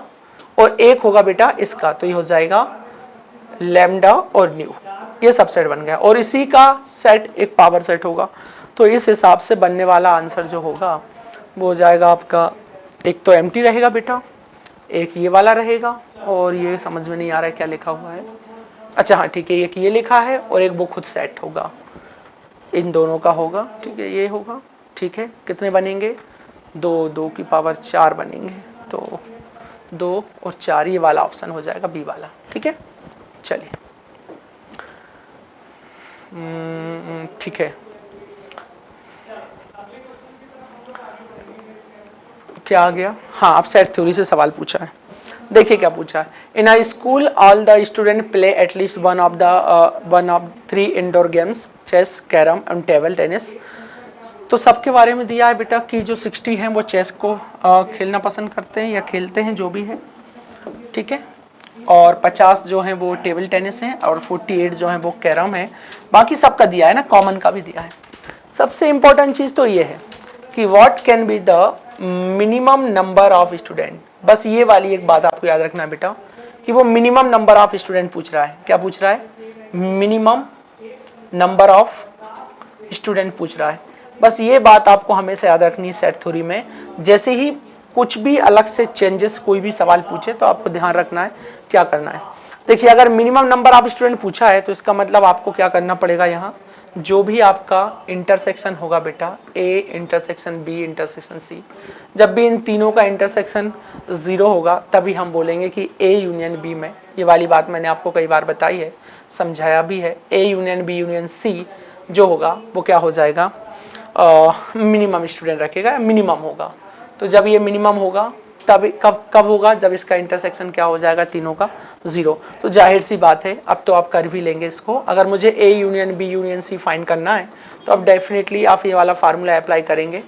और एक होगा बेटा इसका, तो ये हो जाएगा लैम्डा और न्यू, ये सबसेट बन गया। और इसी का सेट एक पावर सेट होगा। तो इस हिसाब से बनने वाला आंसर जो होगा वो हो जाएगा आपका, एक तो एम्प्टी रहेगा बेटा, एक ये वाला रहेगा, और ये समझ में नहीं आ रहा है क्या लिखा हुआ है। अच्छा हाँ ठीक है, एक ये लिखा है और एक वो खुद सेट होगा, इन दोनों का होगा, ठीक है, ये होगा, ठीक है। कितने बनेंगे, 2, 2 की पावर 4 बनेंगे। तो 2 और 4, ये वाला ऑप्शन हो जाएगा बी वाला, ठीक है। चलिए ठीक है, क्या आ गया, हाँ, आप सेट थ्योरी से सवाल पूछा है। देखिए क्या पूछा है, in a school all the student play at least one of 3 indoor games, chess, carrom and table tennis. तो सबके बारे में दिया है बेटा कि जो 60 हैं वो चेस को खेलना पसंद करते हैं या खेलते हैं, जो भी है, ठीक है। और 50 जो हैं वो टेबल टेनिस हैं, और 48 जो हैं वो कैरम है। बाकी सबका दिया है ना, कॉमन का भी दिया है। सबसे इम्पोर्टेंट चीज़ तो ये है कि what can be the minimum number of student. बस ये वाली एक बात आपको याद रखना है बेटा कि वो मिनिमम नंबर ऑफ स्टूडेंट पूछ रहा है। क्या पूछ रहा है, मिनिमम नंबर ऑफ स्टूडेंट पूछ रहा है। बस ये बात आपको हमेशा याद रखनी है सेट थ्योरी में। जैसे ही कुछ भी अलग से चेंजेस कोई भी सवाल पूछे तो आपको ध्यान रखना है क्या करना है। देखिए, अगर मिनिमम नंबर ऑफ स्टूडेंट पूछा है तो इसका मतलब आपको क्या करना पड़ेगा, यहाँ जो भी आपका इंटरसेक्शन होगा बेटा, A intersection B intersection C, जब भी इन तीनों का इंटरसेक्शन 0 होगा तभी हम बोलेंगे कि ए यूनियन बी में, ये वाली बात मैंने आपको कई बार बताई है, समझाया भी है, A union B union C जो होगा वो क्या हो जाएगा, मिनिमम स्टूडेंट रखेगा, मिनिमम होगा। तो जब ये मिनिमम होगा तब कब होगा, जब इसका इंटरसेक्शन क्या हो जाएगा, तीनों का 0। तो जाहिर सी बात है, अब तो आप कर भी लेंगे इसको। अगर मुझे A union B union C find करना है तो अब डेफिनेटली आप ये वाला फार्मूला अप्लाई करेंगे,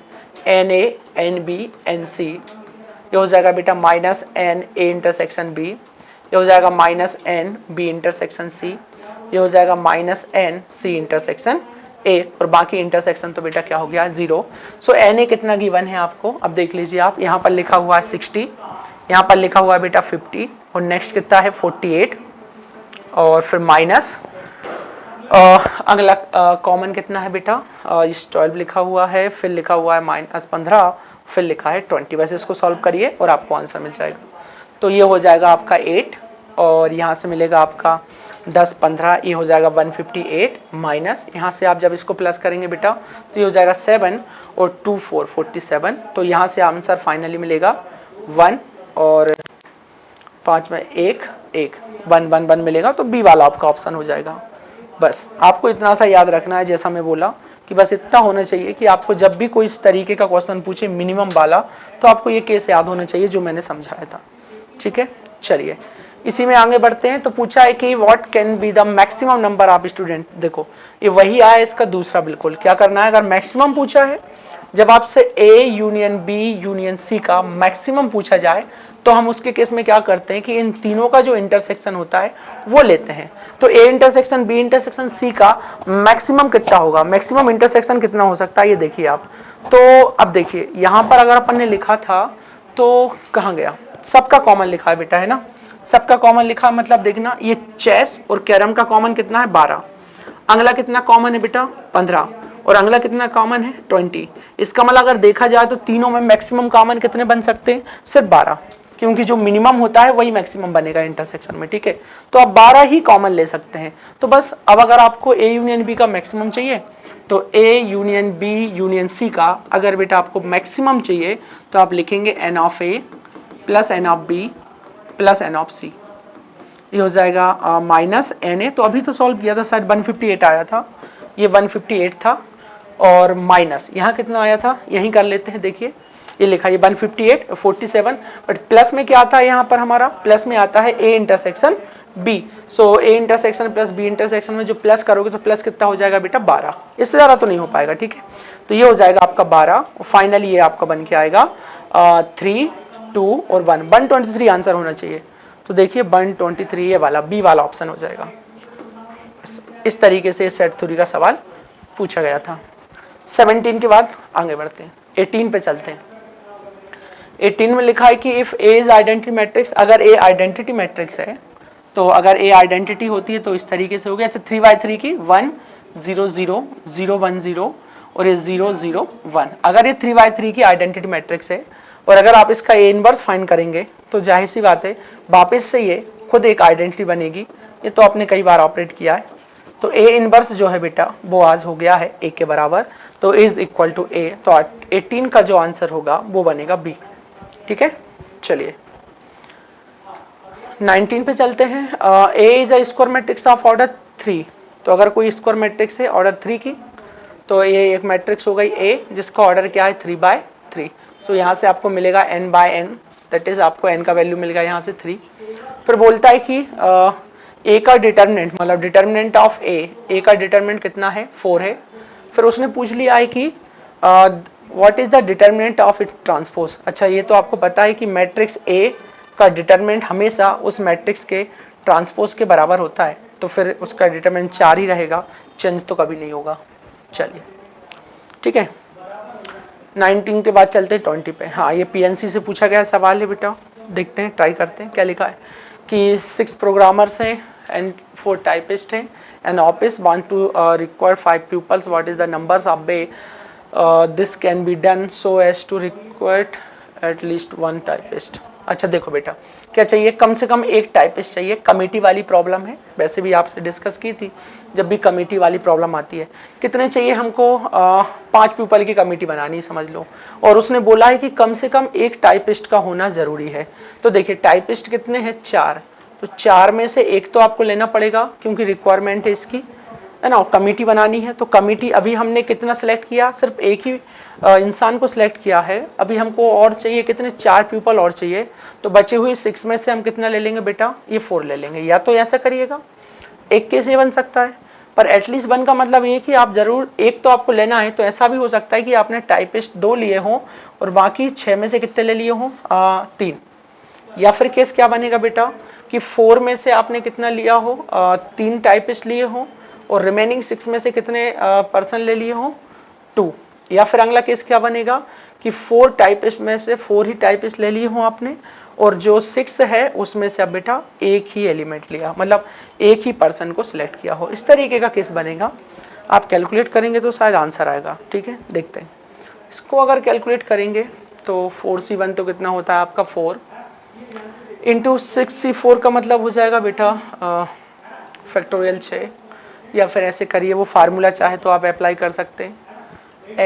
n A n B n C, ये हो जाएगा बेटा minus n A intersection B, ये हो जाएगा minus n B intersection C, ये हो जाएगा minus n C intersection A, और बाकी इंटरसेक्शन तो बेटा क्या हो गया, 0। सो एन ए कितना गिवन है आपको, अब देख लीजिए आप, यहाँ पर लिखा हुआ है 60, यहाँ पर लिखा हुआ है बेटा 50, और नेक्स्ट कितना है 48, और फिर माइनस अगला कॉमन कितना है बेटा, इस 12 लिखा हुआ है, फिर लिखा हुआ है -15, फिर लिखा है 20। वैसे इसको सॉल्व करिए और आपको आंसर मिल जाएगा। तो ये हो जाएगा आपका 8, और यहाँ से मिलेगा आपका 10 15, ये हो जाएगा 158, माइनस यहाँ से आप जब इसको प्लस करेंगे बेटा तो ये हो जाएगा 7 और 2 4 47। तो यहाँ से आंसर फाइनली मिलेगा 1 और 5 में 1 1 1 1 1 मिलेगा। तो बी वाला आपका ऑप्शन हो जाएगा। बस आपको इतना सा याद रखना है, जैसा मैं बोला कि बस इतना होना चाहिए कि आपको जब भी कोई इस तरीके का क्वेश्चन पूछे मिनिमम वाला, तो आपको ये केस याद होना चाहिए जो मैंने समझाया था, ठीक है। चलिए इसी में आगे बढ़ते हैं। तो पूछा है कि what can be the maximum number of student. देखो ये वही आया इसका दूसरा, बिल्कुल क्या करना है, अगर मैक्सिमम पूछा है, जब आपसे A union B union C का मैक्सिमम पूछा जाए तो हम उसके केस में क्या करते हैं कि इन तीनों का जो इंटरसेक्शन होता है वो लेते हैं। तो A intersection B intersection C का मैक्सिमम कितना होगा, मैक्सिमम इंटरसेक्शन कितना हो सकता है, ये देखिए आप। तो अब देखिए यहाँ पर अगर अपन ने लिखा था तो कहाँ गया, सबका कॉमन लिखा है बेटा, है ना, सबका कॉमन लिखा, मतलब देखना ये चेस और कैरम का कॉमन कितना है 12, अगला कितना कॉमन है बेटा 15, और अगला कितना कॉमन है 20। इसका मतलब अगर देखा जाए तो तीनों में मैक्सिमम कॉमन कितने बन सकते हैं, सिर्फ 12, क्योंकि जो मिनिमम होता है वही मैक्सिमम बनेगा इंटरसेक्शन में, ठीक है। तो आप 12 ही कॉमन ले सकते हैं। तो बस अब अगर आपको ए यूनियन बी का मैक्सिमम चाहिए तो A union B union C का अगर बेटा आपको मैक्सिमम चाहिए तो आप लिखेंगे n of A plus n of B plus n of C, ये हो जाएगा माइनस एन ए। तो अभी तो सॉल्व किया था शायद 158 आया था, ये 158 था, और माइनस यहाँ कितना आया था यहीं कर लेते हैं। देखिए ये लिखा है 158 47, बट प्लस में क्या आता है यहाँ पर हमारा, प्लस में आता है A intersection B. So A intersection plus B intersection में जो प्लस करोगे तो प्लस कितना हो जाएगा बेटा 12, इससे ज़्यादा तो नहीं हो पाएगा। ठीक है, तो ये हो जाएगा आपका 12, फाइनली ये आपका बन के आएगा 3 2 और 1, 123 आंसर होना चाहिए। तो देखिए 123 ये वाला बी वाला ऑप्शन हो जाएगा। इस तरीके से सेट थ्योरी का सवाल पूछा गया था। 17 के बाद आगे बढ़ते हैं, 18 पे चलते हैं। 18 में लिखा है कि if A is identity matrix, अगर ए आइडेंटिटी मैट्रिक्स है तो अगर ए आइडेंटिटी होती है तो इस तरीके से हो गया। अच्छा 3/3 की 1 0 0 0 1 0 और ये 0 0 1, अगर ये 3/3 की आइडेंटिटी मैट्रिक्स है और अगर आप इसका ए इनवर्स फाइंड करेंगे तो जाहिर सी बात है वापस से ये खुद एक आइडेंटिटी बनेगी। ये तो आपने कई बार ऑपरेट किया है। तो ए इनवर्स जो है बेटा वो आज हो गया है ए के बराबर, तो इज इक्वल टू ए। तो 18 का जो आंसर होगा वो बनेगा बी। ठीक है, चलिए 19 पे चलते हैं। A is a square matrix of order 3। तो अगर कोई स्क्वायर मैट्रिक्स है ऑर्डर 3 की, तो ये एक मैट्रिक्स हो गई ए जिसका ऑर्डर क्या है 3/3। सो यहाँ से आपको मिलेगा n/n, दैट इज आपको n का वैल्यू मिलेगा यहाँ से 3। फिर बोलता है कि ए का डिटर्मिनेंट, मतलब डिटर्मिनेंट ऑफ ए का डिटर्मिनेंट कितना है 4 है। फिर उसने पूछ लिया है कि what is the determinant of it transpose. अच्छा ये तो आपको पता है कि मैट्रिक्स ए का डिटर्मिनेंट हमेशा उस मैट्रिक्स के ट्रांसपोज के बराबर होता है, तो फिर उसका डिटर्मिनेंट 4 ही रहेगा, चेंज तो कभी नहीं होगा। चलिए ठीक है, 19 के बाद चलते हैं 20 पे। हाँ ये पीएनसी से पूछा गया सवाल है बेटा, देखते हैं ट्राई करते हैं क्या लिखा है कि 6 प्रोग्रामर्स हैं एंड 4 टाइपिस्ट हैं and office want to require 5 peoples, what is the numbers of ways this can be done so as to require at least 1 typist. अच्छा देखो बेटा क्या चाहिए, कम से कम एक टाइपिस्ट चाहिए। कमेटी वाली प्रॉब्लम है, वैसे भी आपसे डिस्कस की थी जब भी कमेटी वाली प्रॉब्लम आती है। कितने चाहिए हमको, 5 पीपल की कमेटी बनानी समझ लो, और उसने बोला है कि कम से कम एक टाइपिस्ट का होना ज़रूरी है। तो देखिए टाइपिस्ट कितने हैं 4, तो 4 में से एक तो आपको लेना पड़ेगा क्योंकि रिक्वायरमेंट है इसकी, है ना। कमेटी बनानी है तो कमेटी अभी हमने कितना सेलेक्ट किया, सिर्फ एक ही इंसान को सिलेक्ट किया है। अभी हमको और चाहिए कितने, 4 पीपल और चाहिए। तो बचे हुए 6 में से हम कितना ले लेंगे बेटा, ये 4 ले लेंगे। या तो ऐसा करिएगा, एक कैसे बन सकता है, पर एटलीस्ट 1 का मतलब ये कि आप जरूर एक तो आपको लेना है। तो ऐसा भी हो सकता है कि आपने टाइपिस्ट 2 लिए हों और बाकी 6 में से कितने ले लिए हों, 3। या फिर केस क्या बनेगा बेटा कि 4 में से आपने कितना लिया हो, 3 टाइपिस्ट लिए हों और रिमेनिंग 6 में से कितने पर्सन ले लिए हों, 2। या फिर अगला केस क्या बनेगा कि 4 टाइपिस्ट में से 4 ही टाइपिस्ट ले लिए हों आपने, और जो 6 है उसमें से अब बेटा एक ही एलिमेंट लिया, मतलब एक ही पर्सन को सिलेक्ट किया हो। इस तरीके का केस बनेगा। आप कैलकुलेट करेंगे तो शायद आंसर आएगा। ठीक है, देखते हैं इसको। अगर कैलकुलेट करेंगे तो 4C1 तो कितना होता है आपका 4 इंटू 6C4 का मतलब हो जाएगा बेटा फैक्टोरियल 6, या फिर ऐसे करिए, वो फार्मूला चाहे तो आप अप्लाई कर सकते हैं,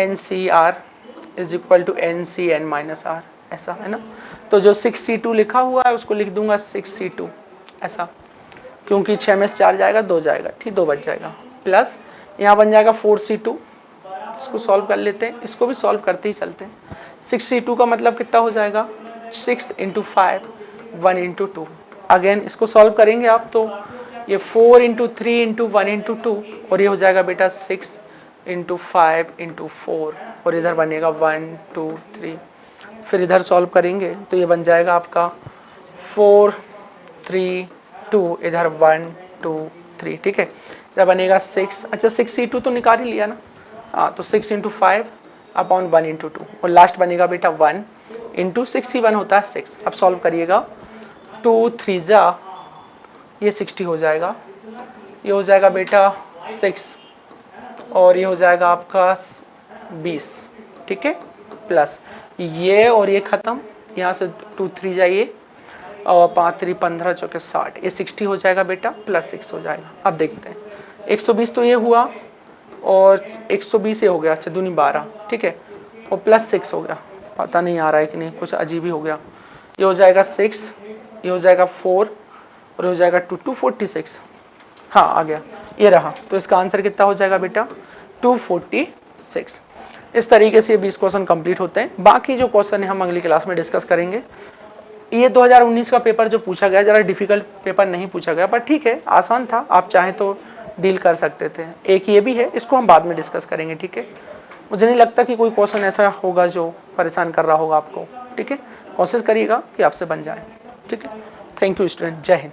NCR is equal to NCN-R, ऐसा है ना। तो जो 6C2 लिखा हुआ है उसको लिख दूंगा 6C2 ऐसा, क्योंकि 6 में से 4 जाएगा 2 जाएगा, ठीक 2 बच जाएगा, प्लस यहाँ बन जाएगा 4C2। इसको सॉल्व कर लेते हैं, इसको भी सॉल्व करते ही चलते हैं। 6C2 का मतलब कितना हो जाएगा 6 इंटू 5 1 इंटू 2। अगेन इसको सॉल्व करेंगे आप तो ये 4 इंटू 3 इंटू 1 इंटू 2, और ये हो जाएगा बेटा 6 इंटू 5 इंटू 4, और इधर बनेगा 1 2 3। फिर इधर सॉल्व करेंगे तो ये बन जाएगा आपका 4 3 2, इधर 1 2 3। ठीक है, इधर बनेगा 6। अच्छा 6C2 तो निकाल ही लिया ना, हाँ तो 6 इंटू 5 अपॉन 1 इंटू 2, और लास्ट बनेगा बेटा 1 इंटू 6C1 होता है 6। अब सॉल्व करिएगा 2 3 जा, ये 60 हो जाएगा, ये हो जाएगा बेटा 6, और ये हो जाएगा आपका 20। ठीक है, प्लस ये और ये ख़त्म, यहाँ से 2 3 जाइए, और 5 3 15 चौके 60, ये 60 हो जाएगा बेटा, प्लस 6 हो जाएगा। अब देखते हैं 120 तो ये हुआ, और 120 ये हो गया, अच्छा दूनी 12, ठीक है, और प्लस 6 हो गया, पता नहीं आ रहा है कि नहीं, कुछ अजीब ही हो गया। ये हो जाएगा 6 ये हो जाएगा 4 और हो जाएगा 2 246। हाँ आ गया, ये रहा। तो इसका आंसर कितना हो जाएगा बेटा 246। इस तरीके से ये 20 क्वेश्चन कंप्लीट होते हैं। बाकी जो क्वेश्चन है हम अगली क्लास में डिस्कस करेंगे। ये 2019 का पेपर जो पूछा गया ज़रा डिफिकल्ट पेपर नहीं पूछा गया, पर ठीक है आसान था, आप चाहें तो डील कर सकते थे। एक ये भी है, इसको हम बाद में डिस्कस करेंगे, ठीक है। मुझे नहीं लगता कि कोई क्वेश्चन ऐसा होगा जो परेशान कर रहा होगा आपको, ठीक है। कोशिश करिएगा कि आपसे बन जाए, ठीक है। थैंक यू स्टूडेंट, जय हिंद।